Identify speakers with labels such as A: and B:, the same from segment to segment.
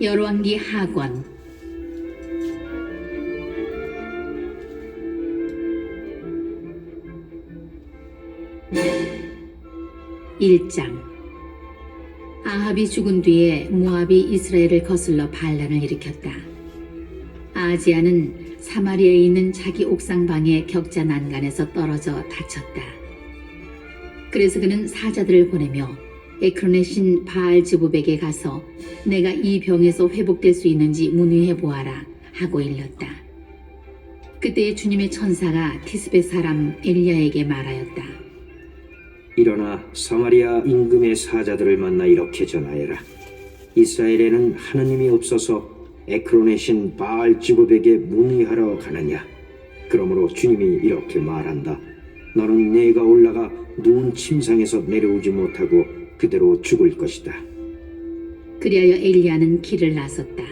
A: 열왕기 하권 1장. 아합이 죽은 뒤에 모압이 이스라엘을 거슬러 반란을 일으켰다. 아하지야는 사마리아에 있는 자기 옥상 방의 격자 난간에서 떨어져 다쳤다. 그래서 그는 사자들을 보내며 에크론의 신 바알즈부백에 가서 내가 이 병에서 회복될 수 있는지 문의해 보아라 하고 일렀다. 그때 주님의 천사가 티스베 사람 엘리야에게 말하였다.
B: 일어나 사마리아 임금의 사자들을 만나 이렇게 전하여라. 이스라엘에는 하느님이 없어서 에크론의 신 바알즈부백에 문의하러 가느냐. 그러므로 주님이 이렇게 말한다. 너는 내가 올라가 누운 침상에서 내려오지 못하고 그대로 죽을 것이다.
A: 그리하여 엘리야는 길을 나섰다.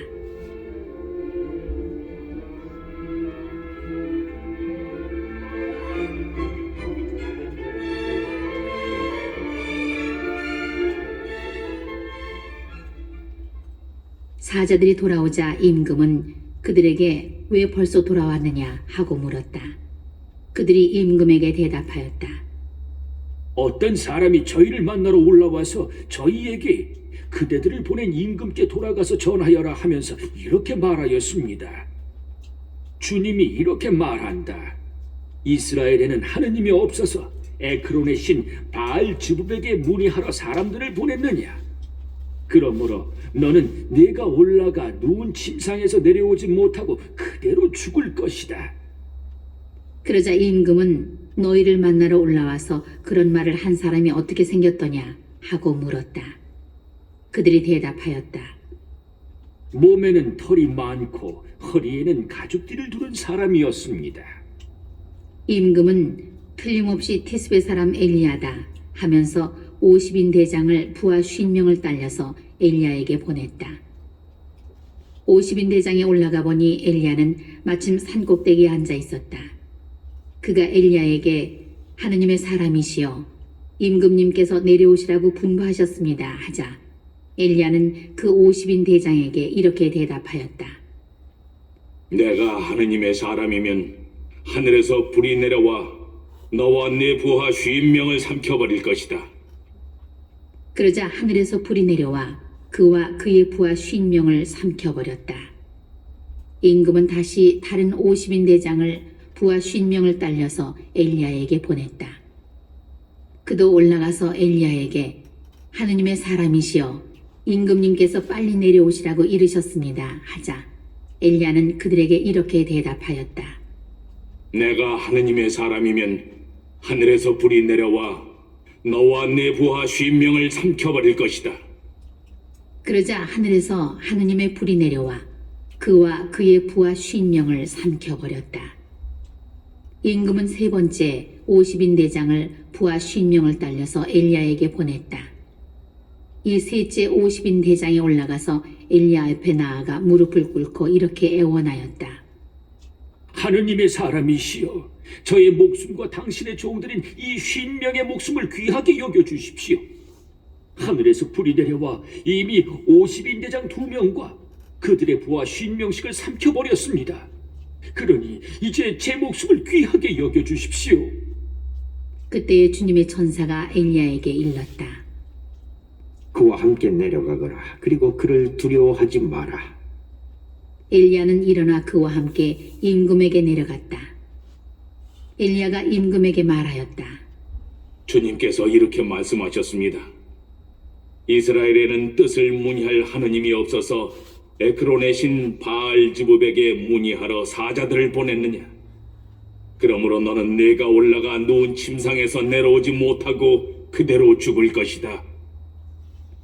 A: 사자들이 돌아오자 임금은 그들에게 왜 벌써 돌아왔느냐 하고 물었다. 그들이 임금에게 대답하였다.
C: 어떤 사람이 저희를 만나러 올라와서 저희에게 그대들을 보낸 임금께 돌아가서 전하여라 하면서 이렇게 말하였습니다. 주님이 이렇게 말한다. 이스라엘에는 하느님이 없어서 에크론의 신 바알즈부백에 문의하러 사람들을 보냈느냐. 그러므로 너는 내가 올라가 누운 침상에서 내려오지 못하고 그대로 죽을 것이다.
A: 그러자 임금은 너희를 만나러 올라와서 그런 말을 한 사람이 어떻게 생겼더냐 하고 물었다. 그들이 대답하였다.
C: 몸에는 털이 많고 허리에는 가죽띠를 두른 사람이었습니다.
A: 임금은 틀림없이 티스베 사람 엘리야다 하면서 50인 대장을 부하 50명을 딸려서 엘리야에게 보냈다. 50인 대장에 올라가 보니 엘리야는 마침 산꼭대기에 앉아 있었다. 그가 엘리야에게 하느님의 사람이시여 임금님께서 내려오시라고 분부하셨습니다 하자 엘리야는 그 50인 대장에게 이렇게 대답하였다.
D: 내가 하느님의 사람이면 하늘에서 불이 내려와 너와 네 부하 50명을 삼켜버릴 것이다.
A: 그러자 하늘에서 불이 내려와 그와 그의 부하 50명을 삼켜버렸다. 임금은 다시 다른 50인 대장을 부하 50명을 딸려서 엘리야에게 보냈다. 그도 올라가서 엘리야에게 하느님의 사람이시여 임금님께서 빨리 내려오시라고 이르셨습니다 하자 엘리야는 그들에게 이렇게 대답하였다.
D: 내가 하느님의 사람이면 하늘에서 불이 내려와 너와 네 부하 50명을 삼켜버릴 것이다.
A: 그러자 하늘에서 하느님의 불이 내려와 그와 그의 부하 50명을 삼켜버렸다. 임금은 세 번째 50인 대장을 부하 50명을 딸려서 엘리야에게 보냈다. 이 셋째 50인 대장이 올라가서 엘리야 옆에 나아가 무릎을 꿇고 이렇게 애원하였다.
C: 하느님의 사람이시여 저의 목숨과 당신의 종들인 이 50명의 목숨을 귀하게 여겨주십시오. 하늘에서 불이 내려와 이미 50인 대장 2명과 그들의 부하 50명씩을 삼켜버렸습니다. 그러니 이제 제 목숨을 귀하게 여겨주십시오.
A: 그때 주님의 천사가 엘리야에게 일렀다.
B: 그와 함께 내려가거라. 그리고 그를 두려워하지 마라.
A: 엘리야는 일어나 그와 함께 임금에게 내려갔다. 엘리야가 임금에게 말하였다.
D: 주님께서 이렇게 말씀하셨습니다. 이스라엘에는 뜻을 문의할 하느님이 없어서 에크론의 신 바알즈부백에 문의하러 사자들을 보냈느냐. 그러므로 너는 내가 올라가 누운 침상에서 내려오지 못하고 그대로 죽을 것이다.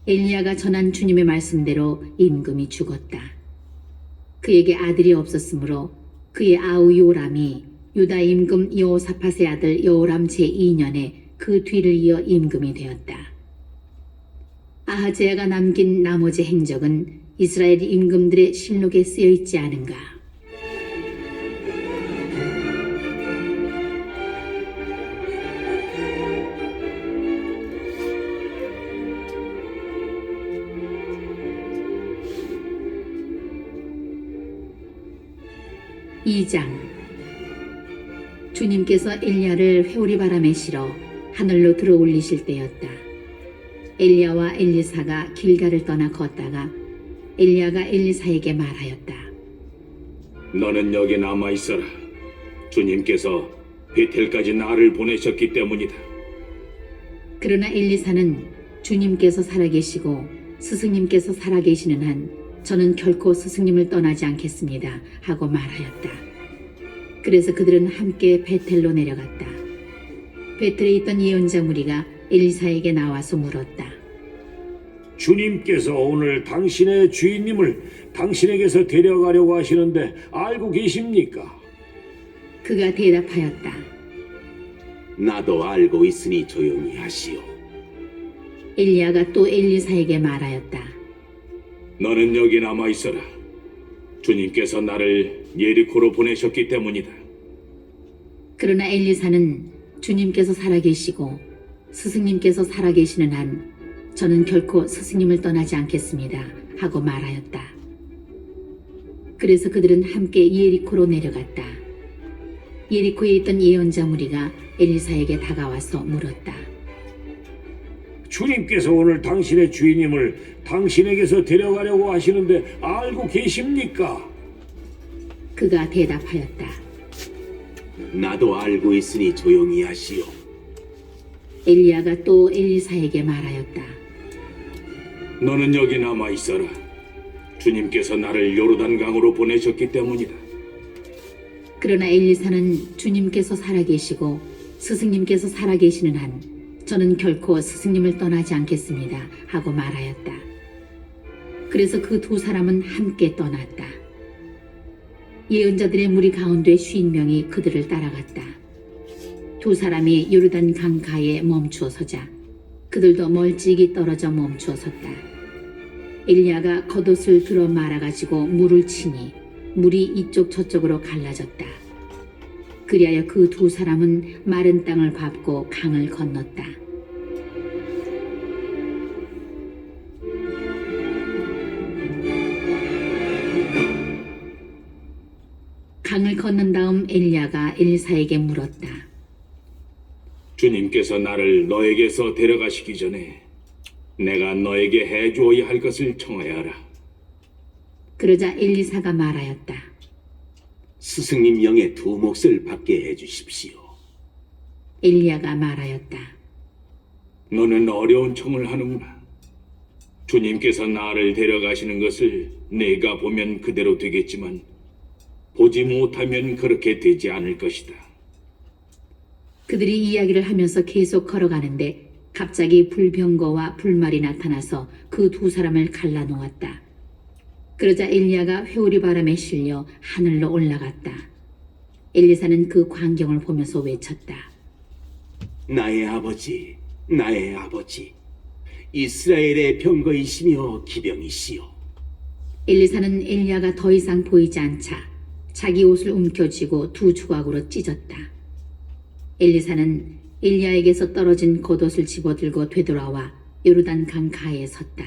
A: 엘리야가 전한 주님의 말씀대로 임금이 죽었다. 그에게 아들이 없었으므로 그의 아우 요람이 유다 임금 여호사밧의 아들 여호람 제2년에 그 뒤를 이어 임금이 되었다. 아하제야가 남긴 나머지 행적은 이스라엘 임금들의 실록에 쓰여 있지 않은가. 2장. 주님께서 엘리야를 회오리 바람에 실어 하늘로 들어 올리실 때였다. 엘리야와 엘리사가 길가를 떠나 걷다가 엘리야가 엘리사에게 말하였다.
D: 너는 여기 남아 있어라. 주님께서 베텔까지 나를 보내셨기 때문이다.
A: 그러나 엘리사는 주님께서 살아계시고 스승님께서 살아계시는 한 저는 결코 스승님을 떠나지 않겠습니다 하고 말하였다. 그래서 그들은 함께 베텔로 내려갔다. 베텔에 있던 예언자 무리가 엘리사에게 나와서 물었다.
C: 주님께서 오늘 당신의 주인님을 당신에게서 데려가려고 하시는데 알고 계십니까?
A: 그가 대답하였다.
E: 나도 알고 있으니 조용히 하시오.
A: 엘리야가 또 엘리사에게 말하였다.
D: 너는 여기 남아 있어라. 주님께서 나를 예리코로 보내셨기 때문이다.
A: 그러나 엘리사는 주님께서 살아계시고 스승님께서 살아계시는 한 저는 결코 스승님을 떠나지 않겠습니다 하고 말하였다. 그래서 그들은 함께 예리코로 내려갔다. 예리코에 있던 예언자 무리가 엘리사에게 다가와서 물었다.
C: 주님께서 오늘 당신의 주인님을 당신에게서 데려가려고 하시는데 알고 계십니까?
A: 그가 대답하였다.
E: 나도 알고 있으니 조용히 하시오.
A: 엘리야가 또 엘리사에게 말하였다.
D: 너는 여기 남아 있어라. 주님께서 나를 요르단 강으로 보내셨기 때문이다.
A: 그러나 엘리사는 주님께서 살아계시고 스승님께서 살아계시는 한 저는 결코 스승님을 떠나지 않겠습니다 하고 말하였다. 그래서 그 두 사람은 함께 떠났다. 예언자들의 무리 가운데 50명이 그들을 따라갔다. 두 사람이 요르단 강가에 멈추어 서자 그들도 멀찍이 떨어져 멈추어 섰다. 엘리야가 겉옷을 들어 말아가지고 물을 치니 물이 이쪽 저쪽으로 갈라졌다. 그리하여 그 두 사람은 마른 땅을 밟고 강을 건넜다. 강을 건넌 다음 엘리야가 엘리사에게 물었다.
D: 주님께서 나를 너에게서 데려가시기 전에 내가 너에게 해주어야 할 것을 청하여라.
A: 그러자 엘리사가 말하였다.
E: 스승님 영의 두 몫을 받게 해주십시오.
A: 엘리야가 말하였다.
D: 너는 어려운 청을 하는구나. 주님께서 나를 데려가시는 것을 내가 보면 그대로 되겠지만 보지 못하면 그렇게 되지 않을 것이다.
A: 그들이 이야기를 하면서 계속 걸어가는데 갑자기 불병거와 불말이 나타나서 그 두 사람을 갈라놓았다. 그러자 엘리야가 회오리 바람에 실려 하늘로 올라갔다. 엘리사는 그 광경을 보면서 외쳤다.
E: 나의 아버지, 나의 아버지, 이스라엘의 병거이시며 기병이시오.
A: 엘리사는 엘리야가 더 이상 보이지 않자 자기 옷을 움켜쥐고 두 조각으로 찢었다. 엘리사는 엘리야에게서 떨어진 겉옷을 집어들고 되돌아와 요르단 강가에 섰다.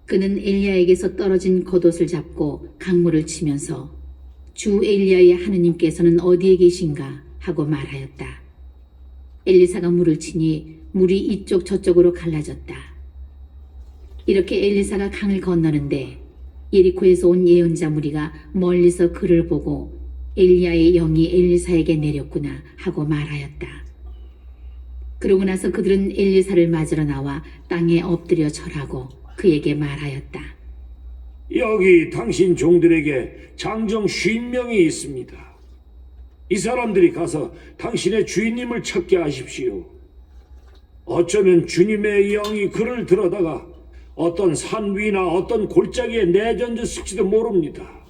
A: 그는 엘리야에게서 떨어진 겉옷을 잡고 강물을 치면서 주 엘리야의 하느님께서는 어디에 계신가 하고 말하였다. 엘리사가 물을 치니 물이 이쪽 저쪽으로 갈라졌다. 이렇게 엘리사가 강을 건너는데 예리코에서 온 예언자 무리가 멀리서 그를 보고 엘리야의 영이 엘리사에게 내렸구나 하고 말하였다. 그러고 나서 그들은 엘리사를 맞으러 나와 땅에 엎드려 절하고 그에게 말하였다.
C: 여기 당신 종들에게 장정 50명이 있습니다. 이 사람들이 가서 당신의 주인님을 찾게 하십시오. 어쩌면 주님의 영이 그를 들어다가 어떤 산 위나 어떤 골짜기에 내던졌을지도 모릅니다.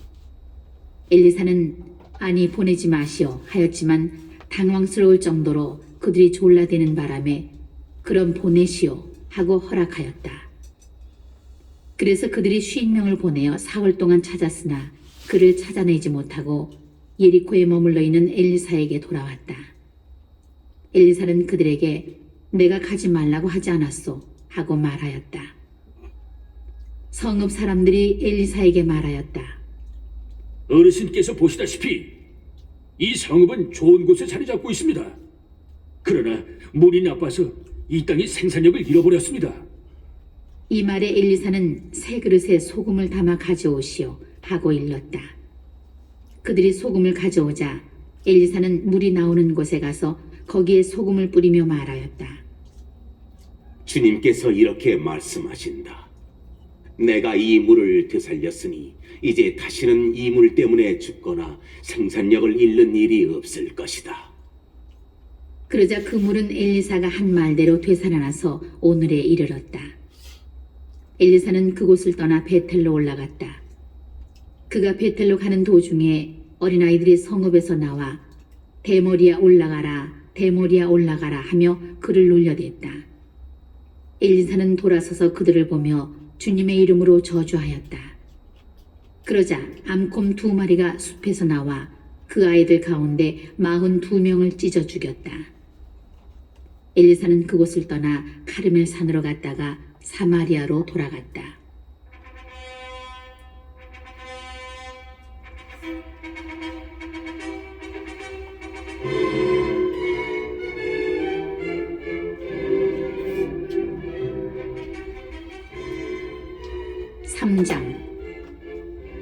A: 엘리사는 아니 보내지 마시오 하였지만 당황스러울 정도로 그들이 졸라대는 바람에 그럼 보내시오 하고 허락하였다. 그래서 그들이 50명을 보내어 사흘 동안 찾았으나 그를 찾아내지 못하고 예리코에 머물러 있는 엘리사에게 돌아왔다. 엘리사는 그들에게 내가 가지 말라고 하지 않았소 하고 말하였다. 성읍 사람들이 엘리사에게 말하였다.
C: 어르신께서 보시다시피 이 성읍은 좋은 곳에 자리 잡고 있습니다. 그러나 물이 나빠서 이 땅이 생산력을 잃어버렸습니다.
A: 이 말에 엘리사는 새 그릇에 소금을 담아 가져오시오 하고 일렀다. 그들이 소금을 가져오자 엘리사는 물이 나오는 곳에 가서 거기에 소금을 뿌리며 말하였다.
E: 주님께서 이렇게 말씀하신다. 내가 이 물을 되살렸으니 이제 다시는 이 물 때문에 죽거나 생산력을 잃는 일이 없을 것이다.
A: 그러자 그 물은 엘리사가 한 말대로 되살아나서 오늘에 이르렀다. 엘리사는 그곳을 떠나 베텔로 올라갔다. 그가 베텔로 가는 도중에 어린아이들이 성읍에서 나와 대머리야 올라가라, 대머리야 올라가라 하며 그를 놀려댔다. 엘리사는 돌아서서 그들을 보며 주님의 이름으로 저주하였다. 그러자 암곰 2마리가 숲에서 나와 그 아이들 가운데 42명을 찢어 죽였다. 엘리사는 그곳을 떠나 카르멜 산으로 갔다가 사마리아로 돌아갔다. (3장)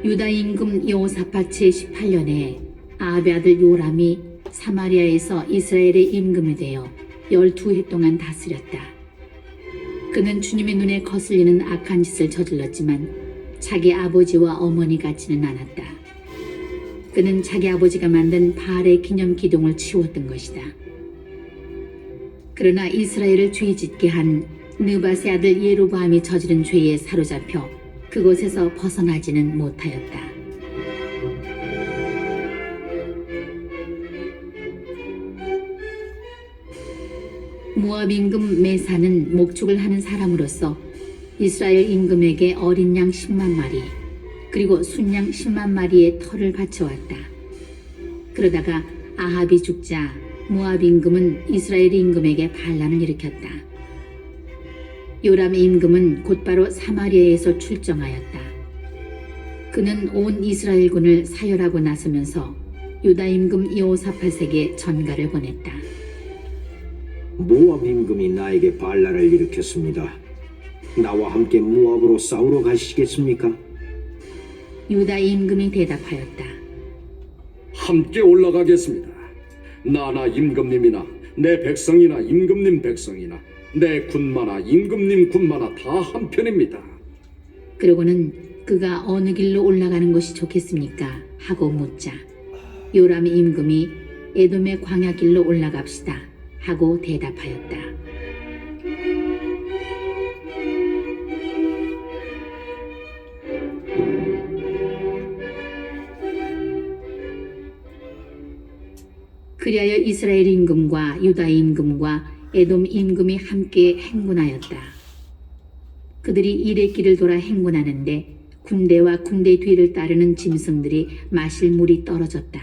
A: 유다 임금 여호사밧 제18년에 아합의 아들 요람이 사마리아에서 이스라엘의 임금이 되어 12해 동안 다스렸다. 그는 주님의 눈에 거슬리는 악한 짓을 저질렀지만 자기 아버지와 어머니 같지는 않았다. 그는 자기 아버지가 만든 바알의 기념 기둥을 치웠던 것이다. 그러나 이스라엘을 죄짓게 한 느밧의 아들 예로보암이 저지른 죄에 사로잡혀 그곳에서 벗어나지는 못하였다. 모압 임금 메사는 목축을 하는 사람으로서 이스라엘 임금에게 어린 양 10만 마리 그리고 순양 10만 마리의 털을 바쳐왔다. 그러다가 아합이 죽자 모압 임금은 이스라엘 임금에게 반란을 일으켰다. 요람 임금은 곧바로 사마리아에서 출정하였다. 그는 온 이스라엘군을 사열하고 나서면서 유다 임금 여호사밧에게 전가를 보냈다.
B: 모압 임금이 나에게 반란을 일으켰습니다. 나와 함께 모압으로 싸우러 가시겠습니까?
A: 유다 임금이 대답하였다.
F: 함께 올라가겠습니다. 나나 임금님이나 내 백성이나 임금님 백성이나 내 군마나 임금님 군마나 다 한편입니다.
A: 그러고는 그가 어느 길로 올라가는 것이 좋겠습니까? 하고 묻자 요람 임금이 에돔의 광야길로 올라갑시다 하고 대답하였다. 그리하여 이스라엘 임금과 유다 임금과 에돔 임금이 함께 행군하였다. 그들이 이레 길을 돌아 행군하는데 군대와 군대 뒤를 따르는 짐승들이 마실 물이 떨어졌다.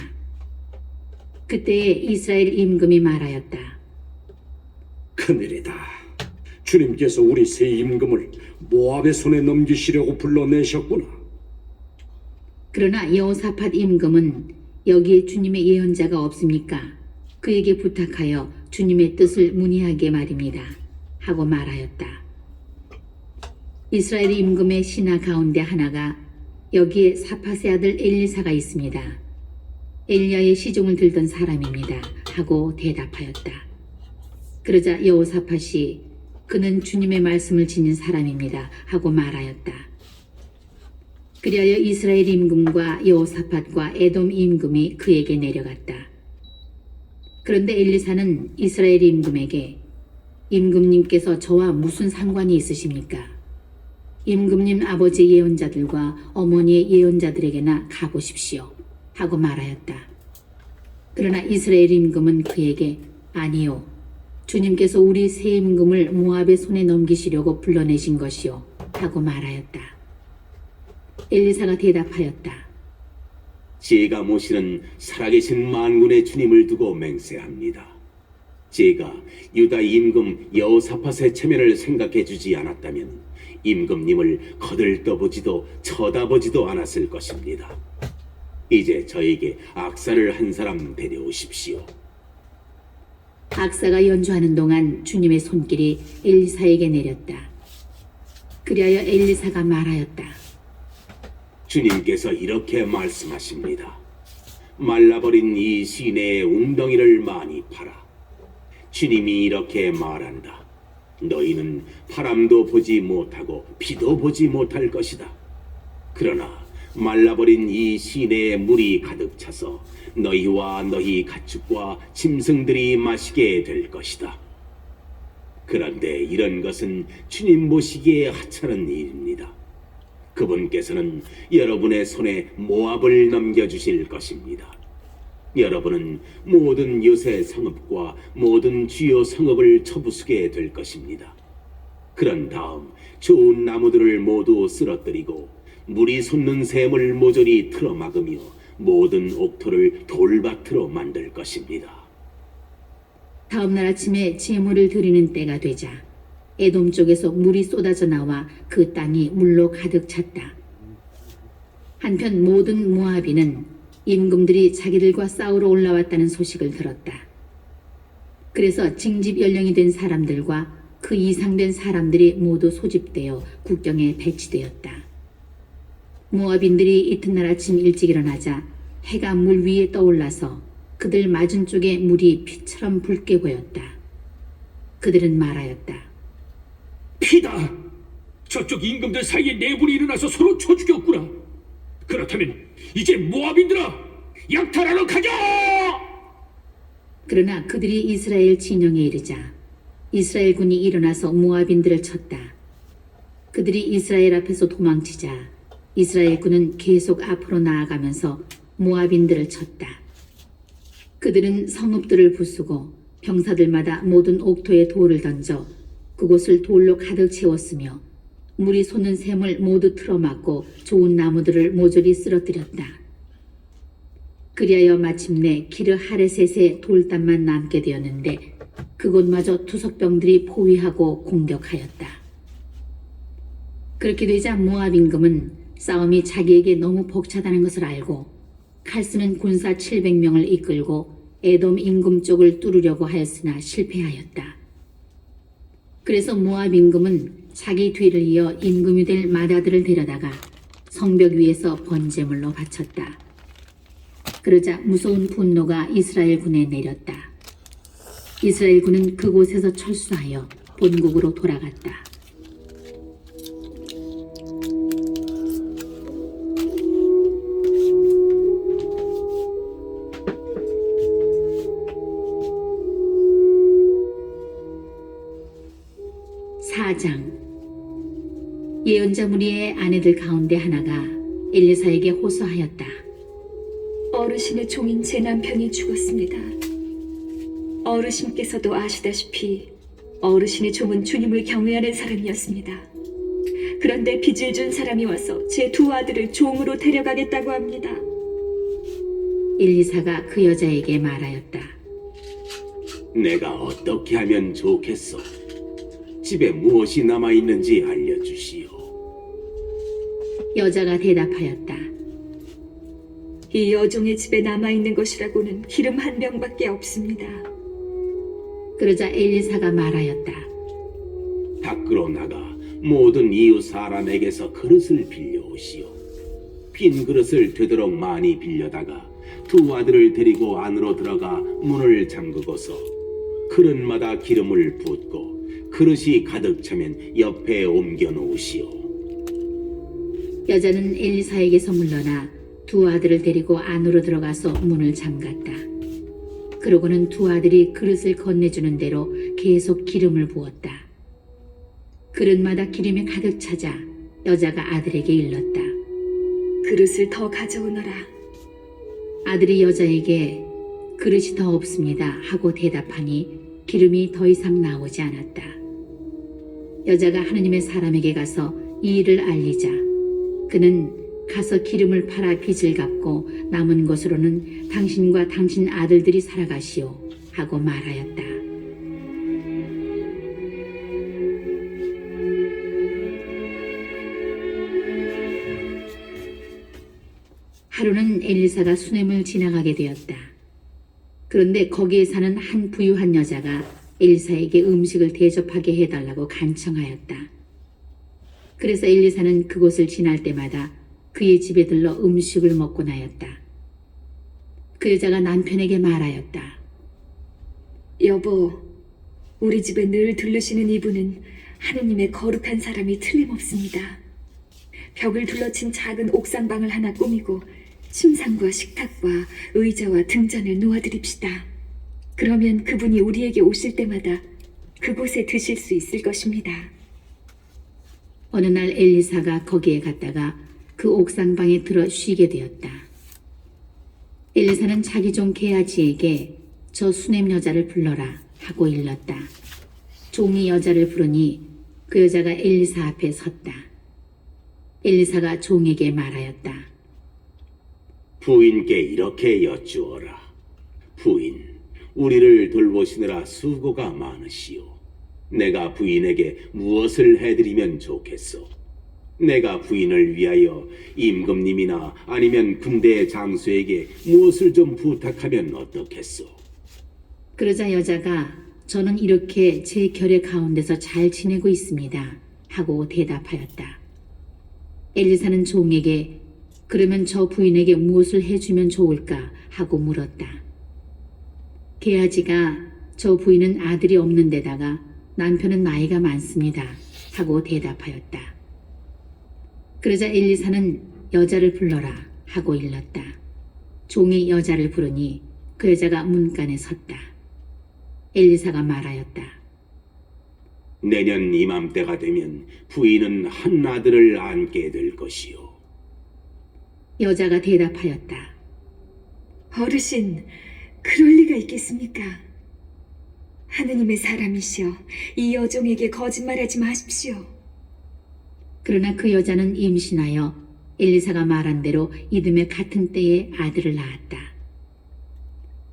A: 그때에 이스라엘 임금이 말하였다.
F: 큰일이다. 주님께서 우리 새 임금을 모압의 손에 넘기시려고 불러내셨구나.
A: 그러나 여호사밧 임금은 여기에 주님의 예언자가 없습니까? 그에게 부탁하여 주님의 뜻을 문의하게 말입니다. 하고 말하였다. 이스라엘 임금의 신하 가운데 하나가 여기에 사밧의 아들 엘리사가 있습니다. 엘리야의 시종을 들던 사람입니다. 하고 대답하였다. 그러자 여호사밧이 그는 주님의 말씀을 지닌 사람입니다. 하고 말하였다. 그리하여 이스라엘 임금과 여호사밧과 에돔 임금이 그에게 내려갔다. 그런데 엘리사는 이스라엘 임금에게 임금님께서 저와 무슨 상관이 있으십니까? 임금님 아버지 예언자들과 어머니의 예언자들에게나 가보십시오. 하고 말하였다. 그러나 이스라엘 임금은 그에게 아니요. 주님께서 우리 새 임금을 모압의 손에 넘기시려고 불러내신 것이요. 하고 말하였다. 엘리사가 대답하였다.
E: 제가 모시는 살아계신 만군의 주님을 두고 맹세합니다. 제가 유다 임금 여호사밧의 체면을 생각해 주지 않았다면 임금님을 거들떠보지도 쳐다보지도 않았을 것입니다. 이제 저에게 악사를 한 사람 데려오십시오.
A: 악사가 연주하는 동안 주님의 손길이 엘리사에게 내렸다. 그리하여 엘리사가 말하였다.
E: 주님께서 이렇게 말씀하십니다. 말라버린 이 시내의 웅덩이를 많이 팔아. 주님이 이렇게 말한다. 너희는 바람도 보지 못하고 비도 보지 못할 것이다. 그러나 말라버린 이 시내에 물이 가득 차서 너희와 너희 가축과 짐승들이 마시게 될 것이다. 그런데 이런 것은 주님 보시기에 하찮은 일입니다. 그분께서는 여러분의 손에 모압을 넘겨주실 것입니다. 여러분은 모든 요새 성읍과 모든 주요 성읍을 쳐부수게 될 것입니다. 그런 다음 좋은 나무들을 모두 쓰러뜨리고 물이 솟는 샘을 모조리 틀어막으며 모든 옥토를 돌밭으로 만들 것입니다.
A: 다음 날 아침에 제물을 드리는 때가 되자 에돔 쪽에서 물이 쏟아져 나와 그 땅이 물로 가득 찼다. 한편 모든 모압인은 임금들이 자기들과 싸우러 올라왔다는 소식을 들었다. 그래서 징집 연령이 된 사람들과 그 이상 된 사람들이 모두 소집되어 국경에 배치되었다. 모압인들이 이튿날 아침 일찍 일어나자 해가 물 위에 떠올라서 그들 맞은 쪽에 물이 피처럼 붉게 보였다. 그들은 말하였다.
C: 피다! 저쪽 임금들 사이에 내분이 일어나서 서로 쳐 죽였구나. 그렇다면 이제 모압인들아, 약탈하러 가자!
A: 그러나 그들이 이스라엘 진영에 이르자 이스라엘 군이 일어나서 모압인들을 쳤다. 그들이 이스라엘 앞에서 도망치자 이스라엘 군은 계속 앞으로 나아가면서 모압인들을 쳤다. 그들은 성읍들을 부수고 병사들마다 모든 옥토에 돌을 던져 그곳을 돌로 가득 채웠으며 물이 솟는 샘을 모두 틀어막고 좋은 나무들을 모조리 쓰러뜨렸다. 그리하여 마침내 기르 하레셋의 돌담만 남게 되었는데 그곳마저 투석병들이 포위하고 공격하였다. 그렇게 되자 모압 임금은 싸움이 자기에게 너무 벅차다는 것을 알고 칼 쓰는 군사 700명을 이끌고 에돔 임금 쪽을 뚫으려고 하였으나 실패하였다. 그래서 모압 임금은 자기 뒤를 이어 임금이 될 마다들을 데려다가 성벽 위에서 번제물로 바쳤다. 그러자 무서운 분노가 이스라엘 군에 내렸다. 이스라엘 군은 그곳에서 철수하여 본국으로 돌아갔다. 사장. 예언자 무리의 아내들 가운데 하나가 엘리사에게 호소하였다.
G: 어르신의 종인 제 남편이 죽었습니다. 어르신께서도 아시다시피 어르신의 종은 주님을 경외하는 사람이었습니다. 그런데 빚을 준 사람이 와서 제 두 아들을 종으로 데려가겠다고 합니다.
A: 엘리사가 그 여자에게 말하였다.
E: 내가 어떻게 하면 좋겠소? 집에 무엇이 남아있는지 알려주시오.
A: 여자가 대답하였다.
G: 이 여종의 집에 남아있는 것이라고는 기름 한 병밖에 없습니다.
A: 그러자 엘리사가 말하였다.
E: 밖으로 나가 모든 이웃 사람에게서 그릇을 빌려오시오. 빈 그릇을 되도록 많이 빌려다가 두 아들을 데리고 안으로 들어가 문을 잠그고서 그릇마다 기름을 붓고 그릇이 가득 차면 옆에 옮겨 놓으시오.
A: 여자는 엘리사에게서 물러나 두 아들을 데리고 안으로 들어가서 문을 잠갔다. 그러고는 두 아들이 그릇을 건네주는 대로 계속 기름을 부었다. 그릇마다 기름이 가득 차자 여자가 아들에게 일렀다.
G: 그릇을 더 가져오너라.
A: 아들이 여자에게 그릇이 더 없습니다 하고 대답하니 기름이 더 이상 나오지 않았다. 여자가 하느님의 사람에게 가서 이 일을 알리자 그는 가서 기름을 팔아 빚을 갚고 남은 것으로는 당신과 당신 아들들이 살아가시오 하고 말하였다. 하루는 엘리사가 수넴을 지나가게 되었다. 그런데 거기에 사는 한 부유한 여자가 엘리사에게 음식을 대접하게 해달라고 간청하였다. 그래서 엘리사는 그곳을 지날 때마다 그의 집에 들러 음식을 먹고 나였다. 그 여자가 남편에게 말하였다.
G: 여보, 우리 집에 늘 들르시는 이분은 하느님의 거룩한 사람이 틀림없습니다. 벽을 둘러친 작은 옥상방을 하나 꾸미고 침상과 식탁과 의자와 등잔을 놓아드립시다. 그러면 그분이 우리에게 오실 때마다 그곳에 드실 수 있을 것입니다.
A: 어느 날 엘리사가 거기에 갔다가 그 옥상방에 들어 쉬게 되었다. 엘리사는 자기 종 게하지에게 저 수넴 여자를 불러라 하고 일렀다. 종이 여자를 부르니 그 여자가 엘리사 앞에 섰다. 엘리사가 종에게 말하였다.
E: 부인께 이렇게 여쭈어라. 부인, 우리를 돌보시느라 수고가 많으시오. 내가 부인에게 무엇을 해드리면 좋겠소? 내가 부인을 위하여 임금님이나 아니면 군대의 장수에게 무엇을 좀 부탁하면 어떻겠소?
A: 그러자 여자가 저는 이렇게 제 결의 가운데서 잘 지내고 있습니다 하고 대답하였다. 엘리사는 종에게 그러면 저 부인에게 무엇을 해주면 좋을까 하고 물었다. 게하지가 저 부인은 아들이 없는 데다가 남편은 나이가 많습니다 하고 대답하였다. 그러자 엘리사는 여자를 불러라 하고 일렀다. 종이 여자를 부르니 그 여자가 문간에 섰다. 엘리사가 말하였다.
E: 내년 이맘때가 되면 부인은 한 아들을 안게 될 것이오.
A: 여자가 대답하였다.
G: 어르신, 그럴 리가 있겠습니까? 하느님의 사람이시여, 이 여종에게 거짓말하지 마십시오.
A: 그러나 그 여자는 임신하여 엘리사가 말한 대로 이듬해 같은 때에 아들을 낳았다.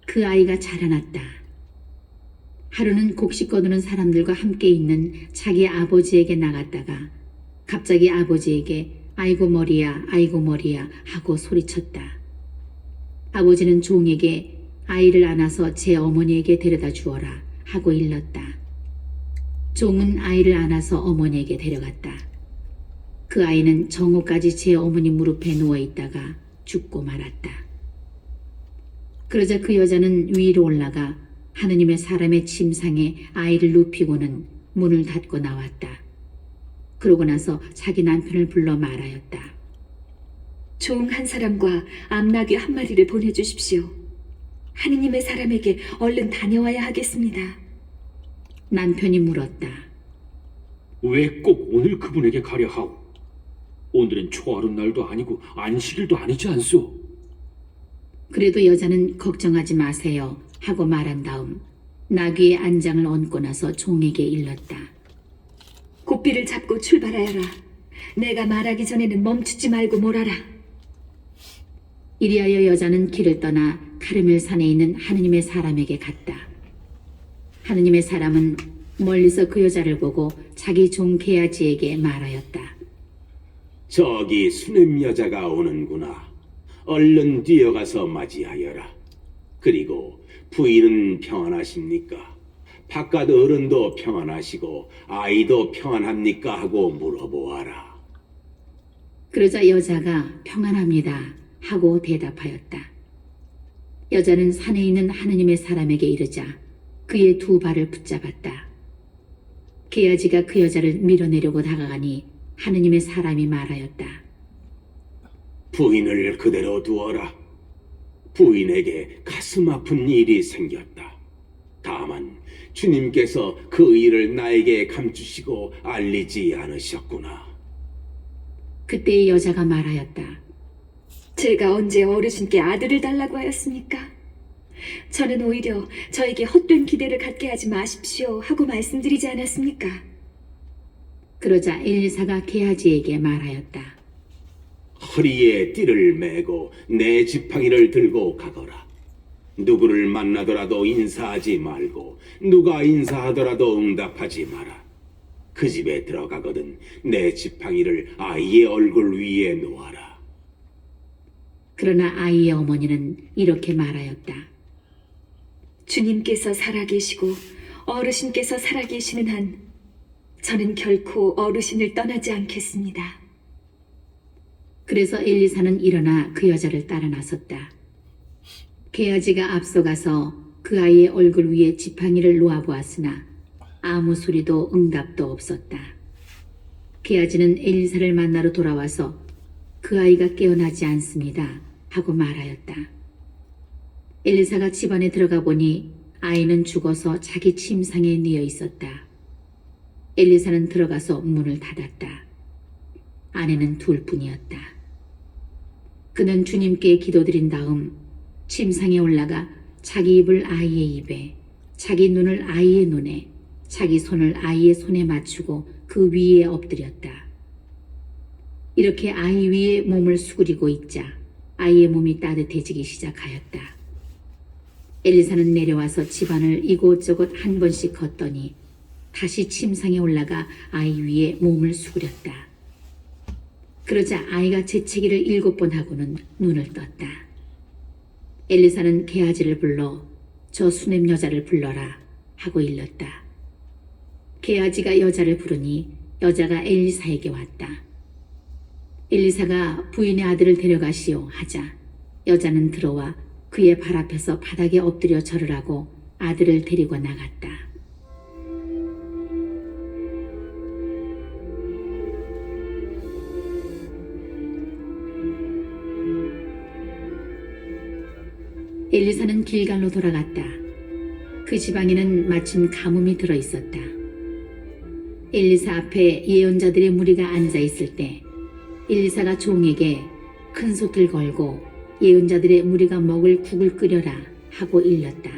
A: 그 아이가 자라났다. 하루는 곡식 거두는 사람들과 함께 있는 자기 아버지에게 나갔다가 갑자기 아버지에게 아이고 머리야 아이고 머리야 하고 소리쳤다. 아버지는 종에게 아이를 안아서 제 어머니에게 데려다 주어라 하고 일렀다. 종은 아이를 안아서 어머니에게 데려갔다. 그 아이는 정오까지 제 어머니 무릎에 누워 있다가 죽고 말았다. 그러자 그 여자는 위로 올라가 하느님의 사람의 침상에 아이를 눕히고는 문을 닫고 나왔다. 그러고 나서 자기 남편을 불러 말하였다.
G: 종 한 사람과 암나귀 한 마리를 보내주십시오. 하느님의 사람에게 얼른 다녀와야 하겠습니다.
A: 남편이 물었다.
C: 왜 꼭 오늘 그분에게 가려 하오? 오늘은 초하룻 날도 아니고 안식일도 아니지 않소?
A: 그래도 여자는 걱정하지 마세요 하고 말한 다음 나귀의 안장을 얹고 나서 종에게 일렀다.
G: 고삐를 잡고 출발하여라. 내가 말하기 전에는 멈추지 말고 몰아라.
A: 이리하여 여자는 길을 떠나 카르멜산에 있는 하느님의 사람에게 갔다. 하느님의 사람은 멀리서 그 여자를 보고 자기 종 게하지에게 말하였다.
E: 저기 수넴 여자가 오는구나. 얼른 뛰어가서 맞이하여라. 그리고 부인은 평안하십니까? 바깥 어른도 평안하시고 아이도 평안합니까? 하고 물어보아라.
A: 그러자 여자가 평안합니다 하고 대답하였다. 여자는 산에 있는 하느님의 사람에게 이르자 그의 두 발을 붙잡았다. 게하지가 그 여자를 밀어내려고 다가가니 하느님의 사람이 말하였다.
E: 부인을 그대로 두어라. 부인에게 가슴 아픈 일이 생겼다. 다만 주님께서 그 일을 나에게 감추시고 알리지 않으셨구나.
A: 그때 여자가 말하였다.
G: 제가 언제 어르신께 아들을 달라고 하였습니까? 저는 오히려 저에게 헛된 기대를 갖게 하지 마십시오 하고 말씀드리지 않았습니까?
A: 그러자 엘리사가 게하지에게 말하였다.
E: 허리에 띠를 메고 내 지팡이를 들고 가거라. 누구를 만나더라도 인사하지 말고 누가 인사하더라도 응답하지 마라. 그 집에 들어가거든 내 지팡이를 아이의 얼굴 위에 놓아라.
A: 그러나 아이의 어머니는 이렇게 말하였다.
G: 주님께서 살아계시고 어르신께서 살아계시는 한 저는 결코 어르신을 떠나지 않겠습니다.
A: 그래서 엘리사는 일어나 그 여자를 따라 나섰다. 게하지가 앞서가서 그 아이의 얼굴 위에 지팡이를 놓아보았으나 아무 소리도 응답도 없었다. 게하지는 엘리사를 만나러 돌아와서 그 아이가 깨어나지 않습니다 하고 말하였다. 엘리사가 집안에 들어가 보니 아이는 죽어서 자기 침상에 뉘어 있었다. 엘리사는 들어가서 문을 닫았다. 아내는 둘뿐이었다. 그는 주님께 기도드린 다음 침상에 올라가 자기 입을 아이의 입에, 자기 눈을 아이의 눈에, 자기 손을 아이의 손에 맞추고 그 위에 엎드렸다. 이렇게 아이 위에 몸을 수그리고 있자 아이의 몸이 따뜻해지기 시작하였다. 엘리사는 내려와서 집안을 이곳저곳 한 번씩 걷더니 다시 침상에 올라가 아이 위에 몸을 수그렸다. 그러자 아이가 재채기를 7번 하고는 눈을 떴다. 엘리사는 게하지를 불러 저 수냄 여자를 불러라 하고 일렀다. 게하지가 여자를 부르니 여자가 엘리사에게 왔다. 엘리사가 부인의 아들을 데려가시오 하자 여자는 들어와 그의 발 앞에서 바닥에 엎드려 절을 하고 아들을 데리고 나갔다. 엘리사는 길갈로 돌아갔다. 그 지방에는 마침 가뭄이 들어 있었다. 엘리사 앞에 예언자들의 무리가 앉아 있을 때 엘리사가 종에게 큰 솥을 걸고 예언자들의 무리가 먹을 국을 끓여라 하고 일렀다.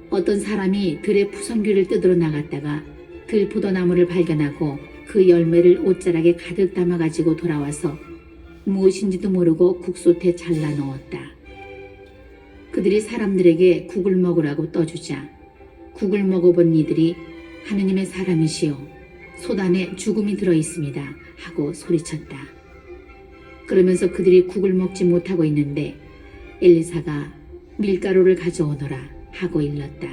A: 어떤 사람이 들의 푸성귀를 뜯으러 나갔다가 들 포도나무를 발견하고 그 열매를 옷자락에 가득 담아가지고 돌아와서 무엇인지도 모르고 국솥에 잘라 넣었다. 그들이 사람들에게 국을 먹으라고 떠주자 국을 먹어본 이들이 하느님의 사람이시여 솥 안에 죽음이 들어있습니다 하고 소리쳤다. 그러면서 그들이 국을 먹지 못하고 있는데 엘리사가 밀가루를 가져오너라 하고 일렀다.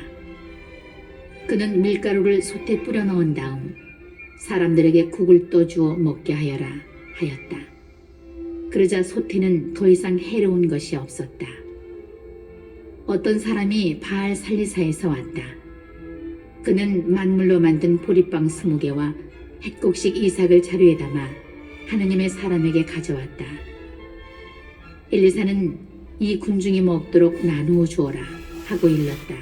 A: 그는 밀가루를 솥에 뿌려 넣은 다음 사람들에게 국을 떠주어 먹게 하여라 하였다. 그러자 솥에는 더 이상 해로운 것이 없었다. 어떤 사람이 바알 살리사에서 왔다. 그는 만물로 만든 보리빵 20개와 햇곡식 이삭을 자루에 담아 하느님의 사람에게 가져왔다. 엘리사는 이 군중이 먹도록 나누어 주어라 하고 일렀다.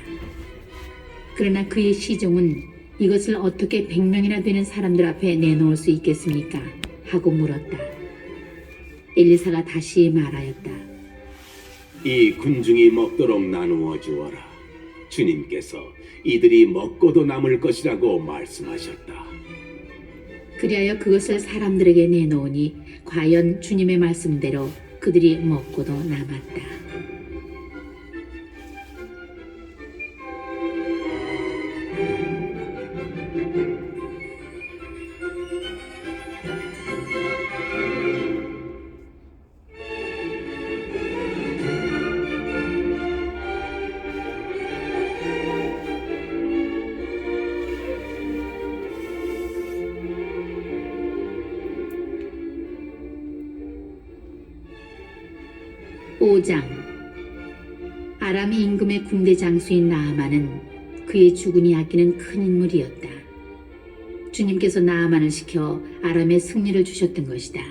A: 그러나 그의 시종은 이것을 어떻게 100명이나 되는 사람들 앞에 내놓을 수 있겠습니까? 하고 물었다. 엘리사가 다시 말하였다.
E: 이 군중이 먹도록 나누어 주어라. 주님께서 이들이 먹고도 남을 것이라고 말씀하셨다.
A: 그리하여 그것을 사람들에게 내놓으니 과연 주님의 말씀대로 그들이 먹고도 남았다. (5장) 아람 임금의 군대 장수인 나아만은 그의 주군이 아끼는 큰 인물이었다. 주님께서 나아만을 시켜 아람에 승리를 주셨던 것이다.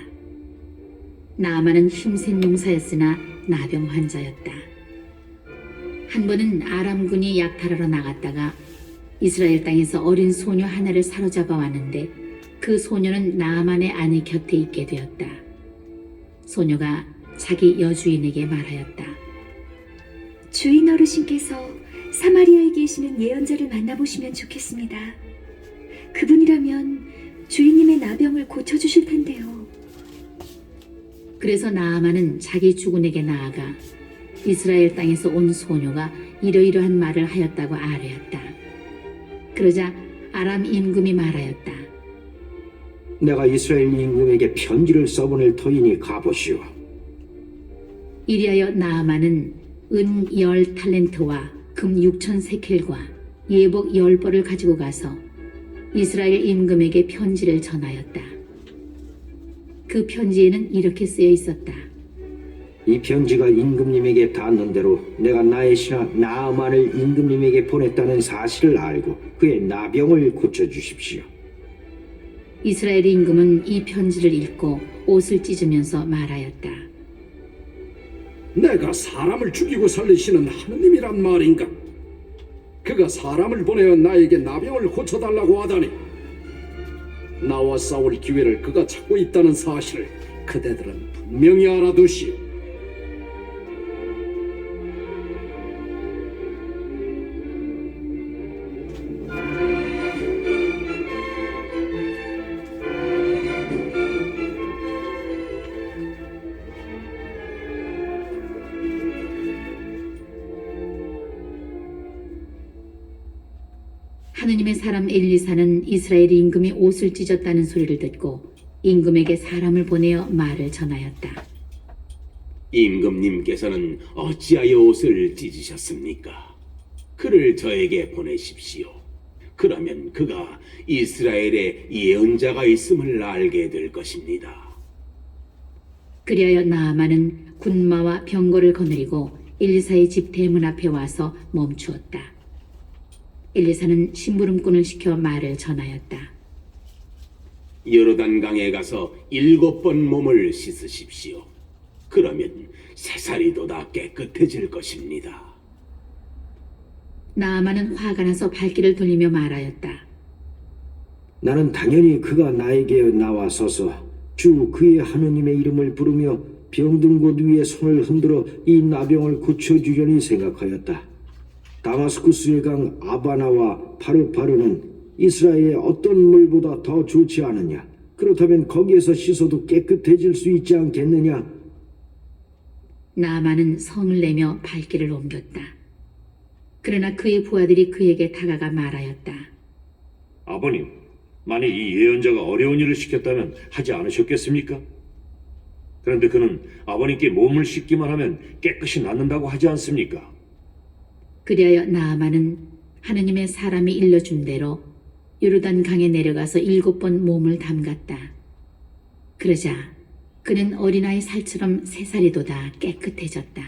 A: 나아만은 힘센 용사였으나 나병 환자였다. 한 번은 아람군이 약탈하러 나갔다가 이스라엘 땅에서 어린 소녀 하나를 사로잡아 왔는데 그 소녀는 나아만의 아내 곁에 있게 되었다. 소녀가 자기 여주인에게 말하였다.
G: 주인 어르신께서 사마리아에 계시는 예언자를 만나보시면 좋겠습니다. 그분이라면 주인님의 나병을 고쳐주실 텐데요.
A: 그래서 나아만은 자기 주군에게 나아가 이스라엘 땅에서 온 소녀가 이러이러한 말을 하였다고 아뢰었다. 그러자 아람 임금이 말하였다.
B: 내가 이스라엘 임금에게 편지를 써보낼 터이니 가보시오.
A: 이리하여 나아만은 은 10달란트와 금 6천 세켈과 예복 10벌을 가지고 가서 이스라엘 임금에게 편지를 전하였다. 그 편지에는 이렇게 쓰여 있었다.
B: 이 편지가 임금님에게 닿는 대로 내가 나의 신하 나아만을 임금님에게 보냈다는 사실을 알고 그의 나병을 고쳐주십시오.
A: 이스라엘 임금은 이 편지를 읽고 옷을 찢으면서 말하였다.
F: 내가 사람을 죽이고 살리시는 하느님이란 말인가? 그가 사람을 보내어 나에게 나병을 고쳐달라고 하다니. 나와 싸울 기회를 그가 찾고 있다는 사실을 그대들은 분명히 알아두시오.
A: 하느님의 사람 엘리사는 이스라엘 임금이 옷을 찢었다는 소리를 듣고 임금에게 사람을 보내어 말을 전하였다.
E: 임금님께서는 어찌하여 옷을 찢으셨습니까? 그를 저에게 보내십시오. 그러면 그가 이스라엘에 예언자가 있음을 알게 될 것입니다.
A: 그리하여 나아만은 군마와 병거를 거느리고 엘리사의 집 대문 앞에 와서 멈추었다. 엘리사는 심부름꾼을 시켜 말을 전하였다.
E: 요르단강에 가서 7번 몸을 씻으십시오. 그러면 새살이도다 깨끗해질 것입니다.
A: 나아만은 화가 나서 발길을 돌리며 말하였다.
B: 나는 당연히 그가 나에게 나와서서 주 그의 하느님의 이름을 부르며 병든 곳 위에 손을 흔들어 이 나병을 고쳐주려니 생각하였다. 다마스쿠스의 강 아바나와 파르파르는 이스라엘의 어떤 물보다 더 좋지 않느냐? 그렇다면 거기에서 씻어도 깨끗해질 수 있지 않겠느냐?
A: 나아만은 성을 내며 발길을 옮겼다. 그러나 그의 부하들이 그에게 다가가 말하였다.
C: 아버님, 만약 이 예언자가 어려운 일을 시켰다면 하지 않으셨겠습니까? 그런데 그는 아버님께 몸을 씻기만 하면 깨끗이 낫는다고 하지 않습니까?
A: 그리하여 나아만은 하느님의 사람이 일러준 대로 요르단 강에 내려가서 7번 몸을 담갔다. 그러자 그는 어린아이 살처럼 새살이도다 깨끗해졌다.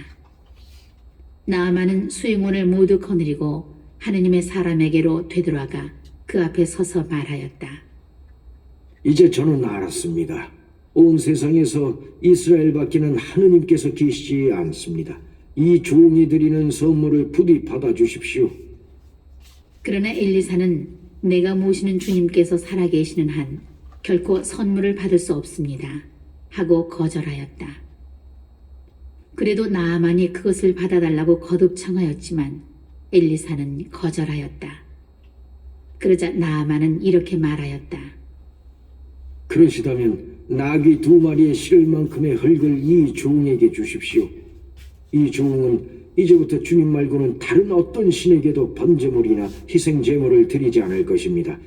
A: 나아만은 수행원을 모두 거느리고 하느님의 사람에게로 되돌아가 그 앞에 서서 말하였다.
B: 이제 저는 알았습니다. 온 세상에서 이스라엘밖에는 하느님께서 계시지 않습니다. 이 종이 드리는 선물을 부디 받아주십시오.
A: 그러나 엘리사는 내가 모시는 주님께서 살아계시는 한 결코 선물을 받을 수 없습니다. 하고 거절하였다. 그래도 나아만이 그것을 받아달라고 거듭 청하였지만 엘리사는 거절하였다. 그러자 나아만은 이렇게 말하였다.
B: 그러시다면 나귀 2마리에 실을 만큼의 흙을 이 종에게 주십시오. 이 종은 이제부터 주님 말고는 다른 어떤 신에게도 번제물이나 희생제물을 드리지 않을 것입니다.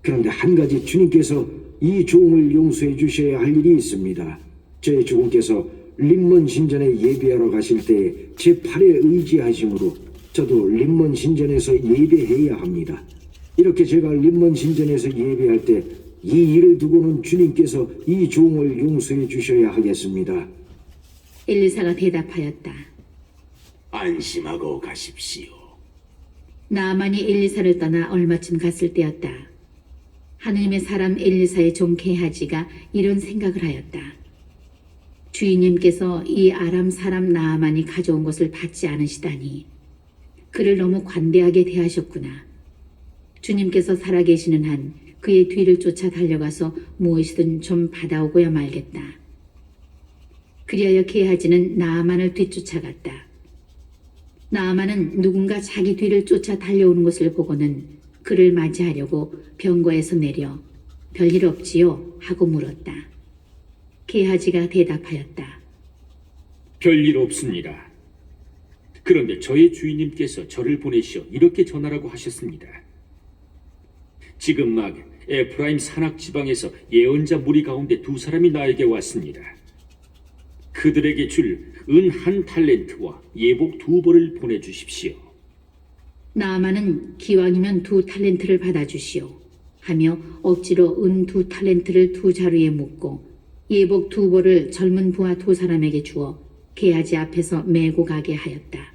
B: 그런데 한 가지 주님께서 이 종을 용서해 주셔야 할 일이 있습니다. 저의 주님께서 림몬 신전에 예배하러 가실 때 제 팔에 의지하심으로 저도 림몬 신전에서 예배해야 합니다. 이렇게 제가 림몬 신전에서 예배할 때 이 일을 두고는 주님께서 이 종을 용서해 주셔야 하겠습니다.
A: 엘리사가 대답하였다.
E: 안심하고 가십시오.
A: 나아만이 엘리사를 떠나 얼마쯤 갔을 때였다. 하느님의 사람 엘리사의 종 게하지가 이런 생각을 하였다. 주인님께서 이 아람 사람 나아만이 가져온 것을 받지 않으시다니 그를 너무 관대하게 대하셨구나. 주님께서 살아계시는 한 그의 뒤를 쫓아 달려가서 무엇이든 좀 받아오고야 말겠다. 그리하여 게하지는 나아만을 뒤쫓아갔다. 나아만은 누군가 자기 뒤를 쫓아 달려오는 것을 보고는 그를 맞이하려고 병거에서 내려 별일 없지요? 하고 물었다. 게하지가 대답하였다.
C: 별일 없습니다. 그런데 저의 주인님께서 저를 보내시어 이렇게 전하라고 하셨습니다. 지금 막 에프라임 산악 지방에서 예언자 무리 가운데 2 사람이 나에게 왔습니다.
D: 그들에게 줄 은 1달란트와 예복 2벌을 보내주십시오.
A: 나아만은 기왕이면 2달란트를 받아주시오 하며 억지로 은 2달란트를 2자루에 묶고 예복 2벌을 젊은 부하 2사람에게 주어 게하지 앞에서 메고 가게 하였다.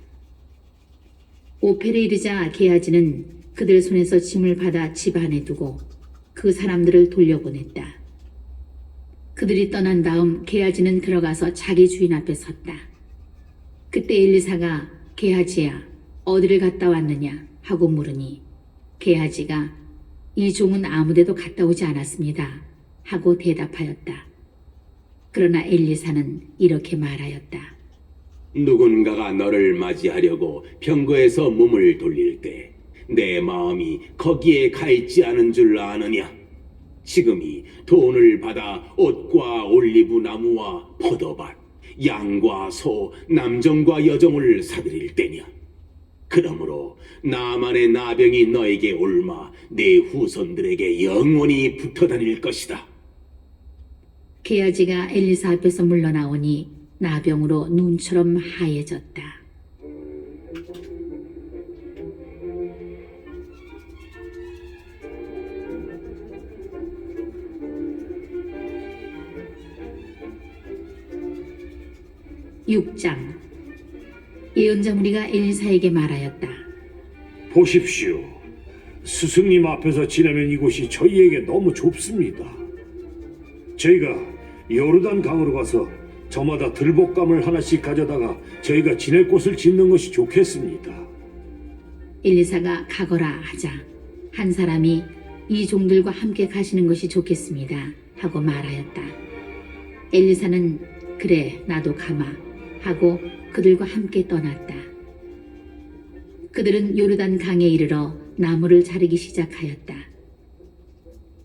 A: 오펠에 이르자 게하지는 그들 손에서 짐을 받아 집 안에 두고 그 사람들을 돌려보냈다. 그들이 떠난 다음 게하지는 들어가서 자기 주인 앞에 섰다. 그때 엘리사가 게하지야 어디를 갔다 왔느냐 하고 물으니 게하지가 이 종은 아무데도 갔다 오지 않았습니다 하고 대답하였다. 그러나 엘리사는 이렇게 말하였다.
E: 누군가가 너를 맞이하려고 병거에서 몸을 돌릴 때 내 마음이 거기에 가 있지 않은 줄 아느냐? 지금이 돈을 받아 옷과 올리브 나무와 포도밭, 양과 소, 남정과 여정을 사들일 때냐? 그러므로 나만의 나병이 너에게 옮아 네 후손들에게 영원히 붙어 다닐 것이다.
A: 게하지가 엘리사 앞에서 물러나오니 나병으로 눈처럼 하얘졌다. 육장 예언자 무리가 엘리사에게 말하였다.
C: 보십시오. 스승님 앞에서 지내면 이곳이 저희에게 너무 좁습니다. 저희가 요르단 강으로 가서 저마다 들복감을 하나씩 가져다가 저희가 지낼 곳을 짓는 것이 좋겠습니다.
A: 엘리사가 가거라 하자 한 사람이 이 종들과 함께 가시는 것이 좋겠습니다 하고 말하였다. 엘리사는 그래 나도 가마 하고 그들과 함께 떠났다. 그들은 요르단 강에 이르러 나무를 자르기 시작하였다.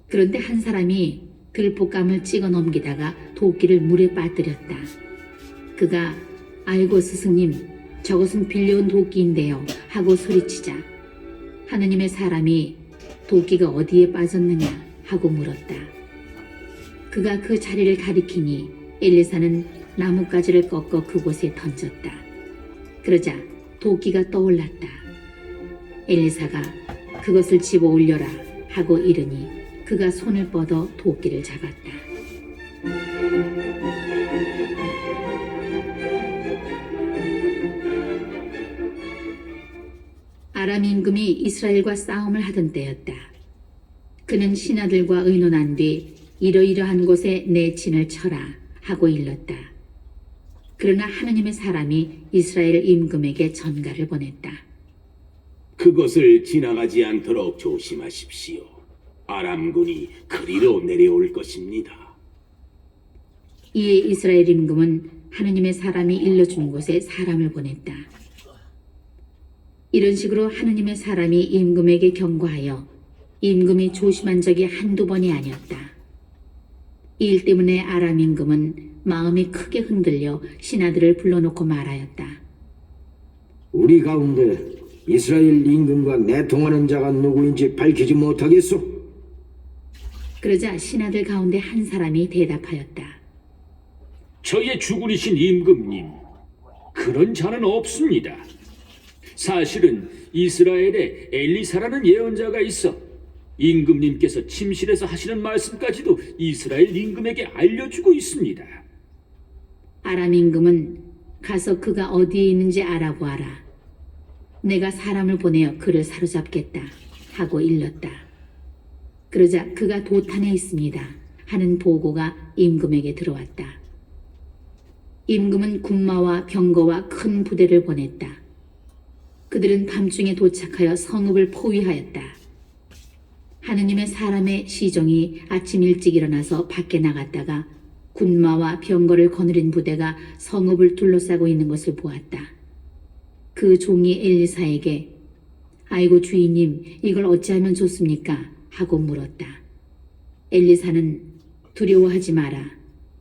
A: 그런데 한 사람이 들볶감을 찍어 넘기다가 도끼를 물에 빠뜨렸다. 그가 아이고 스승님 저것은 빌려온 도끼인데요 하고 소리치자 하느님의 사람이 도끼가 어디에 빠졌느냐 하고 물었다. 그가 그 자리를 가리키니 엘리사는 나뭇가지를 꺾어 그곳에 던졌다. 그러자 도끼가 떠올랐다. 엘리사가 그것을 집어 올려라 하고 이르니 그가 손을 뻗어 도끼를 잡았다. 아람 임금이 이스라엘과 싸움을 하던 때였다. 그는 신하들과 의논한 뒤 이러이러한 곳에 내 진을 쳐라 하고 일렀다. 그러나 하느님의 사람이 이스라엘 임금에게 전가를 보냈다.
E: 그것을 지나가지 않도록 조심하십시오. 아람군이 그리로 내려올 것입니다.
A: 이에 이스라엘 임금은 하느님의 사람이 일러준 곳에 사람을 보냈다. 이런 식으로 하느님의 사람이 임금에게 경고하여 임금이 조심한 적이 한두 번이 아니었다. 이 일 때문에 아람 임금은 마음이 크게 흔들려 신하들을 불러놓고 말하였다.
B: 우리 가운데 이스라엘 임금과 내통하는 자가 누구인지 밝히지 못하겠소?
A: 그러자 신하들 가운데 한 사람이 대답하였다.
D: 저의 주군이신 임금님, 그런 자는 없습니다. 사실은 이스라엘에 엘리사라는 예언자가 있어 임금님께서 침실에서 하시는 말씀까지도 이스라엘 임금에게 알려주고 있습니다.
A: 아람 임금은 가서 그가 어디에 있는지 알아보아라. 내가 사람을 보내어 그를 사로잡겠다 하고 일렀다. 그러자 그가 도탄에 있습니다 하는 보고가 임금에게 들어왔다. 임금은 군마와 병거와 큰 부대를 보냈다. 그들은 밤중에 도착하여 성읍을 포위하였다. 하느님의 사람의 시종이 아침 일찍 일어나서 밖에 나갔다가 군마와 병거를 거느린 부대가 성읍을 둘러싸고 있는 것을 보았다. 그 종이 엘리사에게 아이고 주인님 이걸 어찌하면 좋습니까? 하고 물었다. 엘리사는 두려워하지 마라.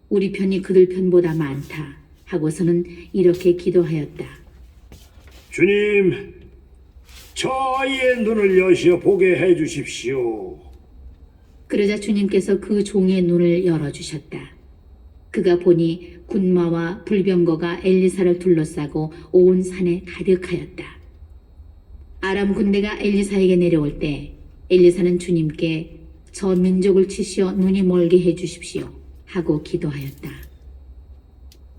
A: 우리 편이 그들 편보다 많다. 하고서는 이렇게 기도하였다.
C: 주님, 저희의 눈을 여시어 보게 해주십시오.
A: 그러자 주님께서 그 종의 눈을 열어주셨다. 그가 보니 군마와 불병거가 엘리사를 둘러싸고 온 산에 가득하였다. 아람 군대가 엘리사에게 내려올 때 엘리사는 주님께 저 민족을 치시어 눈이 멀게 해 주십시오 하고 기도하였다.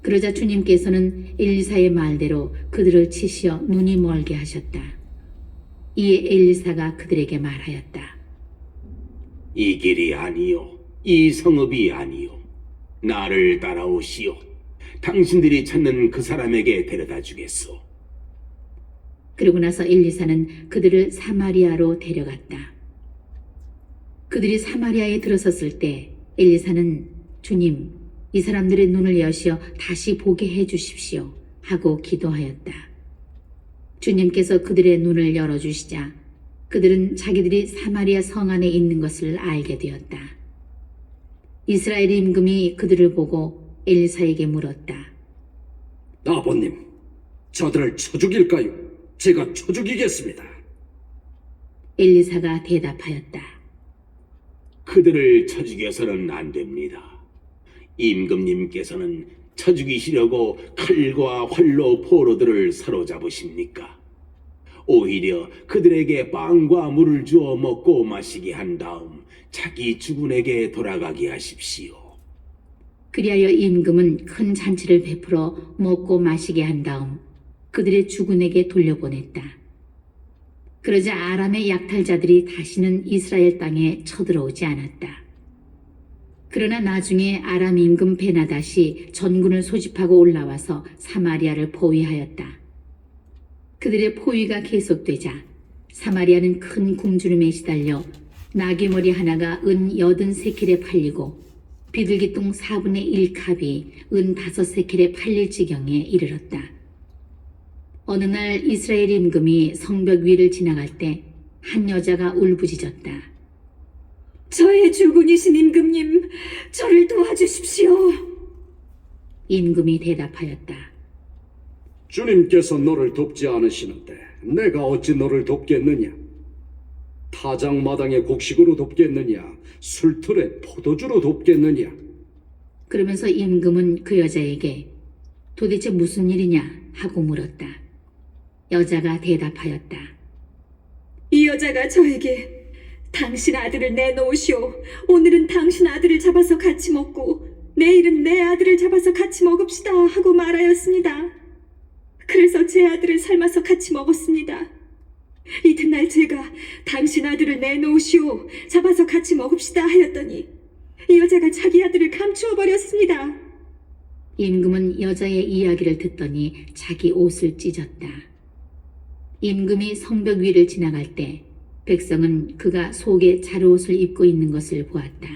A: 그러자 주님께서는 엘리사의 말대로 그들을 치시어 눈이 멀게 하셨다. 이에 엘리사가 그들에게 말하였다.
E: 이 길이 아니요, 이 성읍이 아니요. 나를 따라오시오. 당신들이 찾는 그 사람에게 데려다 주겠소.
A: 그러고 나서 엘리사는 그들을 사마리아로 데려갔다. 그들이 사마리아에 들어섰을 때 엘리사는 주님, 이 사람들의 눈을 여시어 다시 보게 해 주십시오 하고 기도하였다. 주님께서 그들의 눈을 열어주시자 그들은 자기들이 사마리아 성 안에 있는 것을 알게 되었다. 이스라엘 임금이 그들을 보고 엘리사에게 물었다.
F: 아버님, 저들을 쳐 죽일까요? 제가 쳐 죽이겠습니다.
A: 엘리사가 대답하였다.
E: 그들을 쳐 죽여서는 안 됩니다. 임금님께서는 쳐 죽이시려고 칼과 활로 포로들을 사로잡으십니까? 오히려 그들에게 빵과 물을 주어 먹고 마시게 한 다음 자기 주군에게 돌아가게 하십시오.
A: 그리하여 임금은 큰 잔치를 베풀어 먹고 마시게 한 다음 그들의 주군에게 돌려보냈다. 그러자 아람의 약탈자들이 다시는 이스라엘 땅에 쳐들어오지 않았다. 그러나 나중에 아람 임금 베나닷이 전군을 소집하고 올라와서 사마리아를 포위하였다. 그들의 포위가 계속되자 사마리아는 큰 궁주름에 시달려 나귀머리 하나가 은 83세켈에 팔리고 비둘기똥 4분의 1캅이 은 5세켈에 팔릴 지경에 이르렀다. 어느 날 이스라엘 임금이 성벽 위를 지나갈 때 한 여자가 울부짖었다.
G: 저의 주군이신 임금님, 저를 도와주십시오.
A: 임금이 대답하였다.
F: 주님께서 너를 돕지 않으시는데 내가 어찌 너를 돕겠느냐? 타작마당의 곡식으로 돕겠느냐? 술틀의 포도주로 돕겠느냐?
A: 그러면서 임금은 그 여자에게 도대체 무슨 일이냐 하고 물었다. 여자가 대답하였다.
G: 이 여자가 저에게 당신 아들을 내놓으시오. 오늘은 당신 아들을 잡아서 같이 먹고 내일은 내 아들을 잡아서 같이 먹읍시다 하고 말하였습니다. 그래서 제 아들을 삶아서 같이 먹었습니다. 이튿날 제가 당신 아들을 내놓으시오. 잡아서 같이 먹읍시다 하였더니 이 여자가 자기 아들을 감추어 버렸습니다.
A: 임금은 여자의 이야기를 듣더니 자기 옷을 찢었다. 임금이 성벽 위를 지나갈 때 백성은 그가 속에 자루옷을 입고 있는 것을 보았다.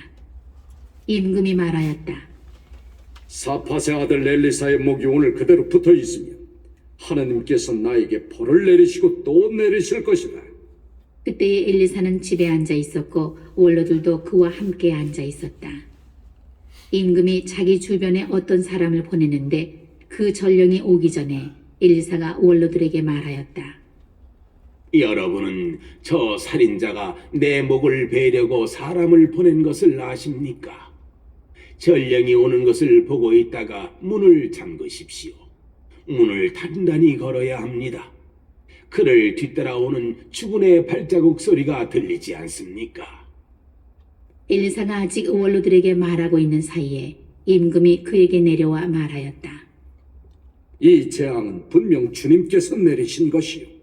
A: 임금이 말하였다.
F: 사팟의 아들 엘리사의 목이 오늘 그대로 붙어 있으면 하나님께서 나에게 벌을 내리시고 또 내리실 것이다.
A: 그때에 엘리사는 집에 앉아 있었고 원로들도 그와 함께 앉아 있었다. 임금이 자기 주변에 어떤 사람을 보내는데 그 전령이 오기 전에 엘리사가 원로들에게 말하였다.
E: 여러분은 저 살인자가 내 목을 베려고 사람을 보낸 것을 아십니까? 전령이 오는 것을 보고 있다가 문을 잠그십시오. 문을 단단히 걸어야 합니다. 그를 뒤따라오는 주군의 발자국 소리가 들리지 않습니까?
A: 엘리사가 아직 원로들에게 말하고 있는 사이에 임금이 그에게 내려와 말하였다.
F: 이 재앙은 분명 주님께서 내리신 것이요.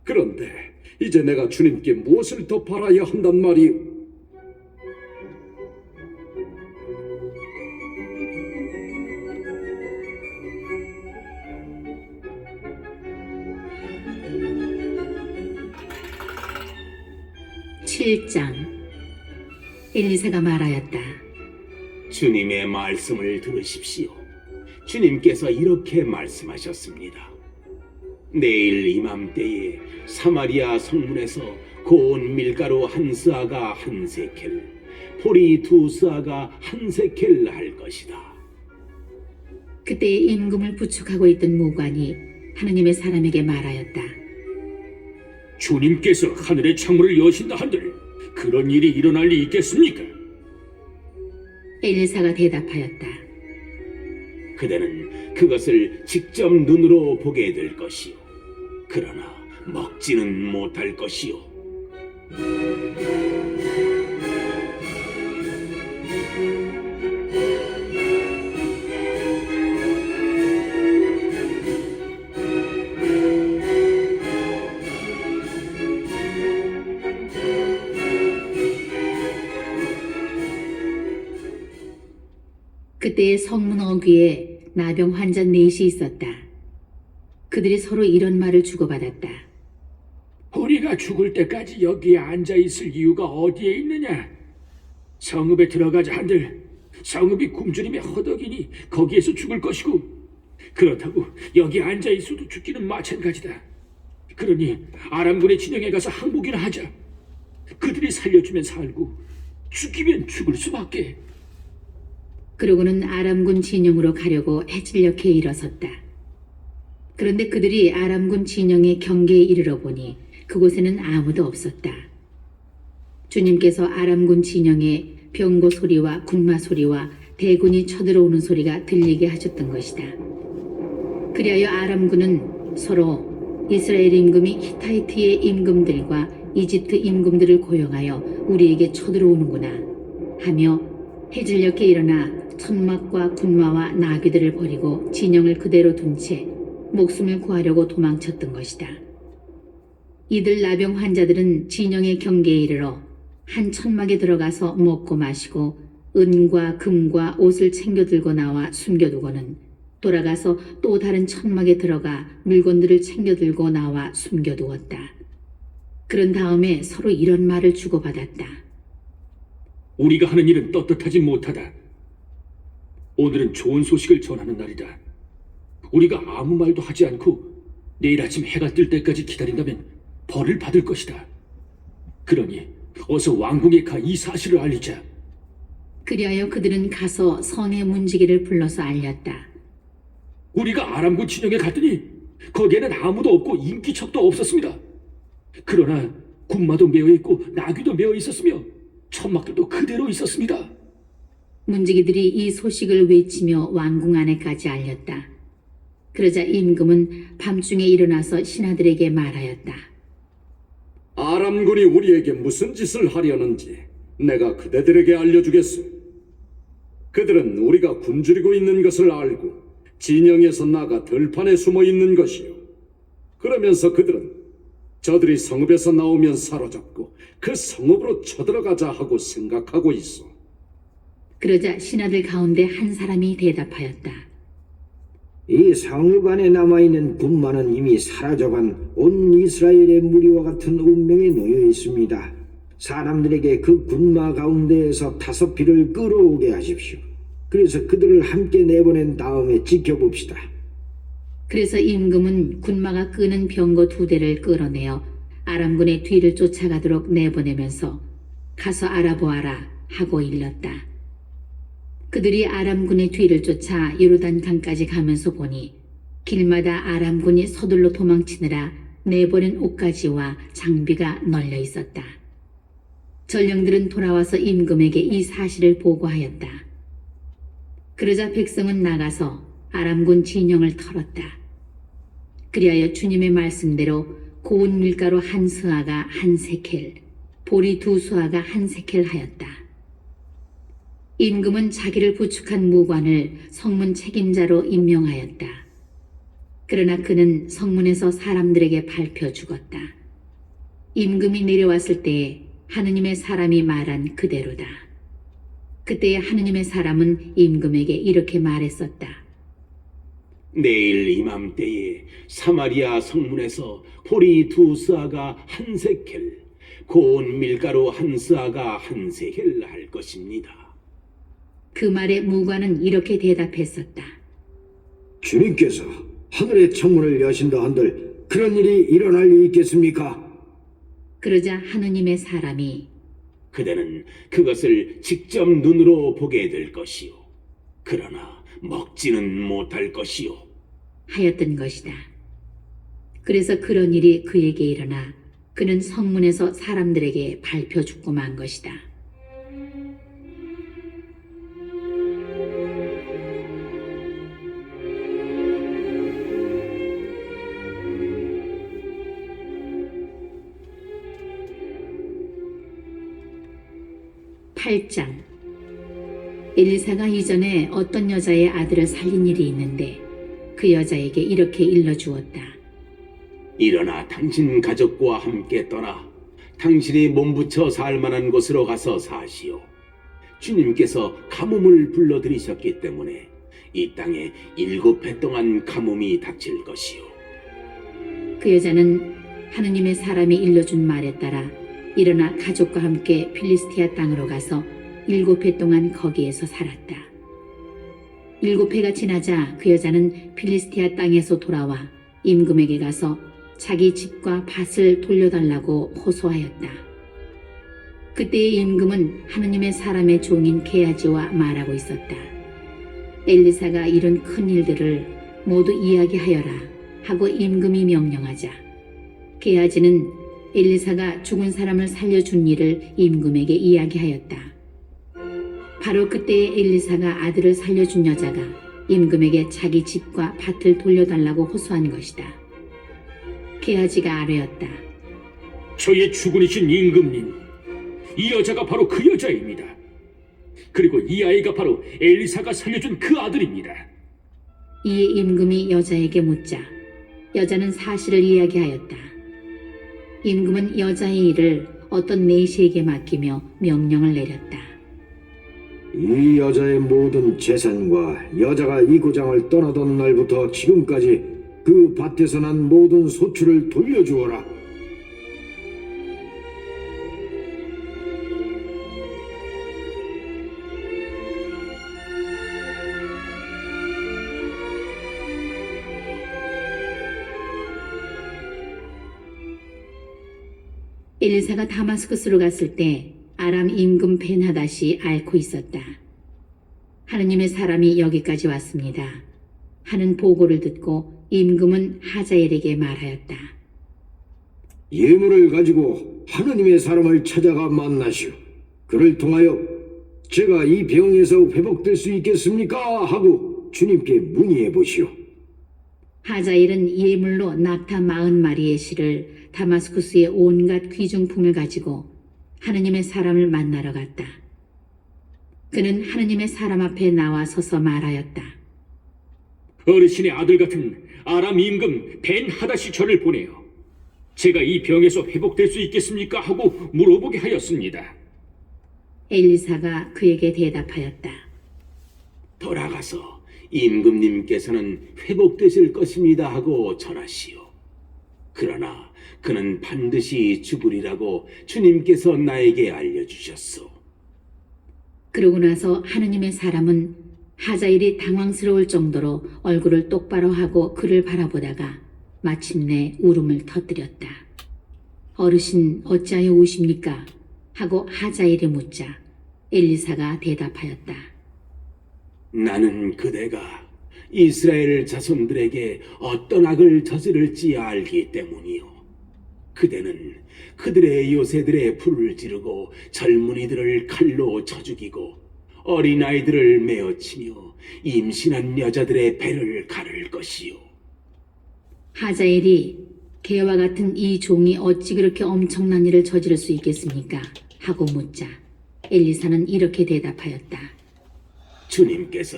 F: 그런데 이제 내가 주님께 무엇을 더 바라야 한단 말이오?
A: (7장) 엘리사가 말하였다.
E: 주님의 말씀을 들으십시오. 주님께서 이렇게 말씀하셨습니다. 내일 이맘때에 사마리아 성문에서 고운 밀가루 한 스아가 한 세켈, 보리 두 스아가 한 세켈 할 것이다.
A: 그때에 임금을 부축하고 있던 무관이 하느님의 사람에게 말하였다.
H: 주님께서 하늘의 창문을 여신다 한들 그런 일이 일어날 리 있겠습니까?
A: 엘리사가 대답하였다.
E: 그대는 그것을 직접 눈으로 보게 될 것이요. 그러나 먹지는 못할 것이요.
A: 그때의 성문 어귀에 나병 환자 넷이 있었다. 그들이 서로 이런 말을 주고받았다.
H: 우리가 죽을 때까지 여기에 앉아 있을 이유가 어디에 있느냐? 성읍에 들어가자 한들 성읍이 굶주림에 허덕이니 거기에서 죽을 것이고, 그렇다고 여기 앉아 있어도 죽기는 마찬가지다. 그러니 아람군의 진영에 가서 항복이나 하자. 그들이 살려주면 살고 죽이면 죽을 수밖에.
A: 그러고는 아람군 진영으로 가려고 해질녘에 일어섰다. 그런데 그들이 아람군 진영의 경계에 이르러 보니 그곳에는 아무도 없었다. 주님께서 아람군 진영에 병거 소리와 군마 소리와 대군이 쳐들어오는 소리가 들리게 하셨던 것이다. 그리하여 아람군은 서로 이스라엘 임금이 히타이트의 임금들과 이집트 임금들을 고용하여 우리에게 쳐들어오는구나 하며 해질녘에 일어나 천막과 군마와 나귀들을 버리고 진영을 그대로 둔 채 목숨을 구하려고 도망쳤던 것이다. 이들 나병 환자들은 진영의 경계에 이르러 한 천막에 들어가서 먹고 마시고 은과 금과 옷을 챙겨 들고 나와 숨겨두고는 돌아가서 또 다른 천막에 들어가 물건들을 챙겨 들고 나와 숨겨두었다. 그런 다음에 서로 이런 말을 주고받았다.
H: 우리가 하는 일은 떳떳하지 못하다. 오늘은 좋은 소식을 전하는 날이다. 우리가 아무 말도 하지 않고 내일 아침 해가 뜰 때까지 기다린다면 벌을 받을 것이다. 그러니 어서 왕궁에 가 이 사실을 알리자.
A: 그리하여 그들은 가서 성의 문지기를 불러서 알렸다.
H: 우리가 아람군 진영에 갔더니 거기에는 아무도 없고 인기척도 없었습니다. 그러나 군마도 메어 있고 나귀도 메어 있었으며 천막들도 그대로 있었습니다.
A: 문지기들이 이 소식을 외치며 왕궁 안에까지 알렸다. 그러자 임금은 밤중에 일어나서 신하들에게 말하였다.
F: 아람군이 우리에게 무슨 짓을 하려는지 내가 그대들에게 알려주겠소. 그들은 우리가 굶주리고 있는 것을 알고 진영에서 나가 들판에 숨어 있는 것이요. 그러면서 그들은 저들이 성읍에서 나오면 사로잡고 그 성읍으로 쳐들어가자 하고 생각하고 있어.
A: 그러자 신하들 가운데 한 사람이 대답하였다.
B: 이 성읍 안에 남아있는 군마는 이미 사라져간 온 이스라엘의 무리와 같은 운명에 놓여 있습니다. 사람들에게 그 군마 가운데에서 5필을 끌어오게 하십시오. 그래서 그들을 함께 내보낸 다음에 지켜봅시다.
A: 그래서 임금은 군마가 끄는 병거 2대를 끌어내어 아람군의 뒤를 쫓아가도록 내보내면서 가서 알아보아라 하고 일렀다. 그들이 아람군의 뒤를 쫓아 요르단 강까지 가면서 보니 길마다 아람군이 서둘러 도망치느라 내보낸 옷가지와 장비가 널려 있었다. 전령들은 돌아와서 임금에게 이 사실을 보고하였다. 그러자 백성은 나가서 아람군 진영을 털었다. 그리하여 주님의 말씀대로 고운 밀가루 1스아가 1세켈, 보리 2수아가 1세켈 하였다. 임금은 자기를 부축한 무관을 성문 책임자로 임명하였다. 그러나 그는 성문에서 사람들에게 밟혀 죽었다. 임금이 내려왔을 때에 하느님의 사람이 말한 그대로다. 그때에 하느님의 사람은 임금에게 이렇게 말했었다.
E: 내일 이맘때에 사마리아 성문에서 보리 2스아가 1세켈, 고운 밀가루 1스아가 1세켈 할 것입니다.
A: 그 말에 무관은 이렇게 대답했었다.
B: 주님께서 하늘의 창문을 여신다 한들 그런 일이 일어날 리 있겠습니까?
A: 그러자 하느님의 사람이
E: 그대는 그것을 직접 눈으로 보게 될 것이요. 그러나 먹지는 못할 것이요.
A: 하였던 것이다. 그래서 그런 일이 그에게 일어나 그는 성문에서 사람들에게 밟혀 죽고 만 것이다. 8장. 엘리사가 이전에 어떤 여자의 아들을 살린 일이 있는데 그 여자에게 이렇게 일러주었다.
E: 일어나 당신 가족과 함께 떠나 당신이 몸부쳐 살만한 곳으로 가서 사시오. 주님께서 가뭄을 불러들이셨기 때문에 이 땅에 7해 동안 가뭄이 닥칠 것이오.
A: 그 여자는 하느님의 사람이 일러준 말에 따라 일어나 가족과 함께 필리스티아 땅으로 가서 7해 동안 거기에서 살았다. 7해가 지나자 그 여자는 필리스티아 땅에서 돌아와 임금에게 가서 자기 집과 밭을 돌려달라고 호소하였다. 그때의 임금은 하느님의 사람의 종인 게하지와 말하고 있었다. 엘리사가 이룬 큰 일들을 모두 이야기하여라 하고 임금이 명령하자 게하지는 엘리사가 죽은 사람을 살려준 일을 임금에게 이야기하였다. 바로 그때에 엘리사가 아들을 살려준 여자가 임금에게 자기 집과 밭을 돌려달라고 호소한 것이다. 게하지가 아뢰었다.
H: 저의 주군이신 임금님, 이 여자가 바로 그 여자입니다. 그리고 이 아이가 바로 엘리사가 살려준 그 아들입니다.
A: 이에 임금이 여자에게 묻자 여자는 사실을 이야기하였다. 임금은 여자의 일을 어떤 내시에게 맡기며 명령을 내렸다.
B: 이 여자의 모든 재산과 여자가 이 고장을 떠나던 날부터 지금까지 그 밭에서 난 모든 소출을 돌려주어라.
A: 엘리사가 다마스쿠스로 갔을 때 아람 임금 벤하닷이 앓고 있었다. 하느님의 사람이 여기까지 왔습니다. 하는 보고를 듣고 임금은 하자엘에게 말하였다.
B: 예물을 가지고 하느님의 사람을 찾아가 만나시오. 그를 통하여 제가 이 병에서 회복될 수 있겠습니까? 하고 주님께 문의해 보시오.
A: 하자엘은 예물로 낙타 40마리의 실을 다마스쿠스의 온갖 귀중품을 가지고 하느님의 사람을 만나러 갔다. 그는 하느님의 사람 앞에 나와 서서 말하였다.
H: 어르신의 아들 같은 아람 임금 벤 하닷이 저를 보내요. 제가 이 병에서 회복될 수 있겠습니까? 하고 물어보게 하였습니다.
A: 엘리사가 그에게 대답하였다.
E: 돌아가서 임금님께서는 회복되실 것입니다 하고 전하시오. 그러나 그는 반드시 죽으리라고 주님께서 나에게 알려주셨소.
A: 그러고 나서 하느님의 사람은 하자엘이 당황스러울 정도로 얼굴을 똑바로 하고 그를 바라보다가 마침내 울음을 터뜨렸다. 어르신 어찌하여 우십니까? 하고 하자엘이 묻자 엘리사가 대답하였다.
E: 나는 그대가 이스라엘 자손들에게 어떤 악을 저지를지 알기 때문이요. 그대는 그들의 요새들의 불을 지르고 젊은이들을 칼로 쳐 죽이고 어린아이들을 메어치며 임신한 여자들의 배를 가를 것이요.
A: 하자엘이 개와 같은 이 종이 어찌 그렇게 엄청난 일을 저지를 수 있겠습니까? 하고 묻자 엘리사는 이렇게 대답하였다.
E: 주님께서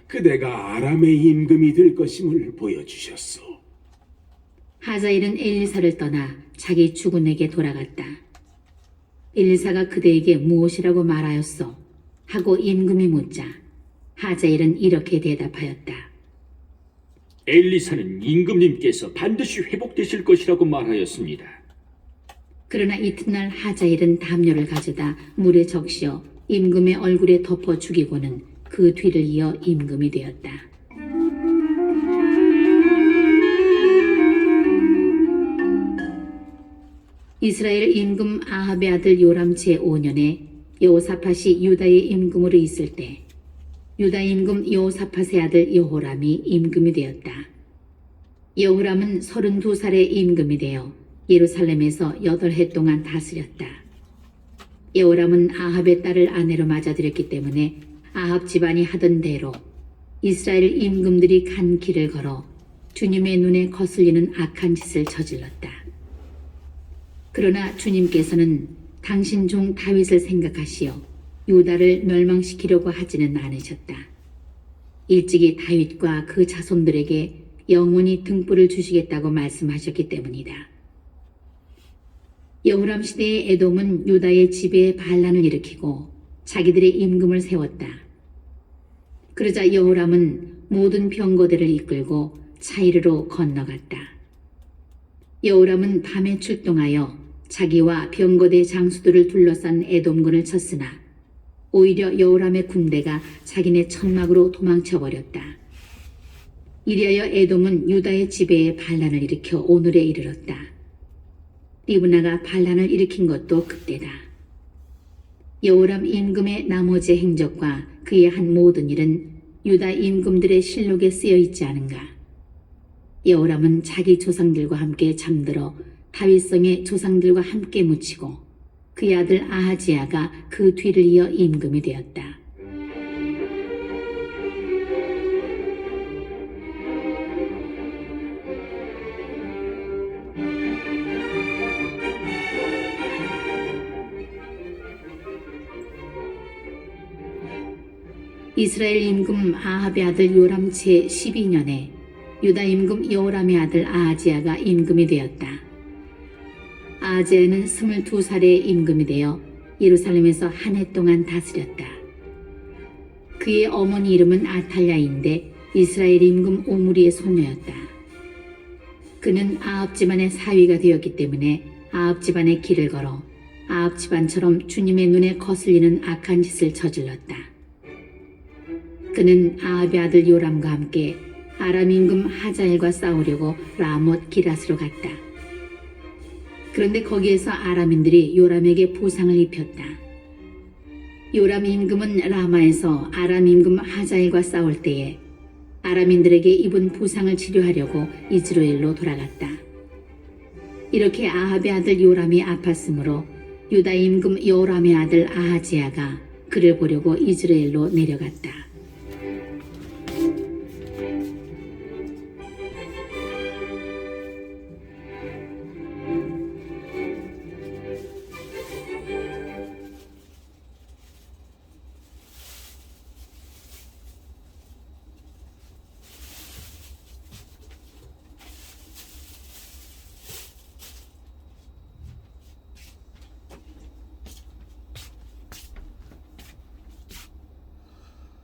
E: 그대가 아람의 임금이 될 것임을 보여주셨소.
A: 하자엘은 엘리사를 떠나 자기 주군에게 돌아갔다. 엘리사가 그대에게 무엇이라고 말하였소? 하고 임금이 묻자 하자엘은 이렇게 대답하였다.
H: 엘리사는 임금님께서 반드시 회복되실 것이라고 말하였습니다.
A: 그러나 이튿날 하자엘은 담요를 가져다 물에 적시어 임금의 얼굴에 덮어 죽이고는 그 뒤를 이어 임금이 되었다. 이스라엘 임금 아합의 아들 요람 제5년에 여호사밧이 유다의 임금으로 있을 때 유다 임금 여호사밧의 아들 여호람이 임금이 되었다. 여호람은 32살의 임금이 되어 예루살렘에서 8해 동안 다스렸다. 여호람은 아합의 딸을 아내로 맞아들였기 때문에 아합 집안이 하던 대로 이스라엘 임금들이 간 길을 걸어 주님의 눈에 거슬리는 악한 짓을 저질렀다. 그러나 주님께서는 당신 종 다윗을 생각하시어 유다를 멸망시키려고 하지는 않으셨다. 일찍이 다윗과 그 자손들에게 영원히 등불을 주시겠다고 말씀하셨기 때문이다. 여호람 시대의 에돔은 유다의 지배에 반란을 일으키고 자기들의 임금을 세웠다. 그러자 여호람은 모든 병거들을 이끌고 차이르로 건너갔다. 여호람은 밤에 출동하여 자기와 병거대 장수들을 둘러싼 에돔군을 쳤으나 오히려 여호람의 군대가 자기네 천막으로 도망쳐버렸다. 이리하여 에돔은 유다의 지배에 반란을 일으켜 오늘에 이르렀다. 리브나가 반란을 일으킨 것도 그때다. 여호람 임금의 나머지 행적과 그의 한 모든 일은 유다 임금들의 실록에 쓰여 있지 않은가. 여호람은 자기 조상들과 함께 잠들어 다윗성의 조상들과 함께 묻히고 그의 아들 아하지야가 그 뒤를 이어 임금이 되었다. 이스라엘 임금 아합의 아들 요람 제 12년에 유다 임금 여호람의 아들 아하지야가 임금이 되었다. 아하지야는 22살에 임금이 되어 예루살렘에서 한 해 동안 다스렸다. 그의 어머니 이름은 아탈랴인데 이스라엘 임금 오므리의 손녀였다. 그는 아합 집안의 사위가 되었기 때문에 아합 집안의 길을 걸어 아합 집안처럼 주님의 눈에 거슬리는 악한 짓을 저질렀다. 그는 아합의 아들 요람과 함께 아람 임금 하자엘과 싸우려고 라못 기랏으로 갔다. 그런데 거기에서 아람인들이 요람에게 보상을 입혔다. 요람 임금은 라마에서 아람 임금 하자엘과 싸울 때에 아람인들에게 입은 부상을 치료하려고 이스라엘로 돌아갔다. 이렇게 아합의 아들 요람이 아팠으므로 유다 임금 여호람의 아들 아하지야가 그를 보려고 이스라엘로 내려갔다.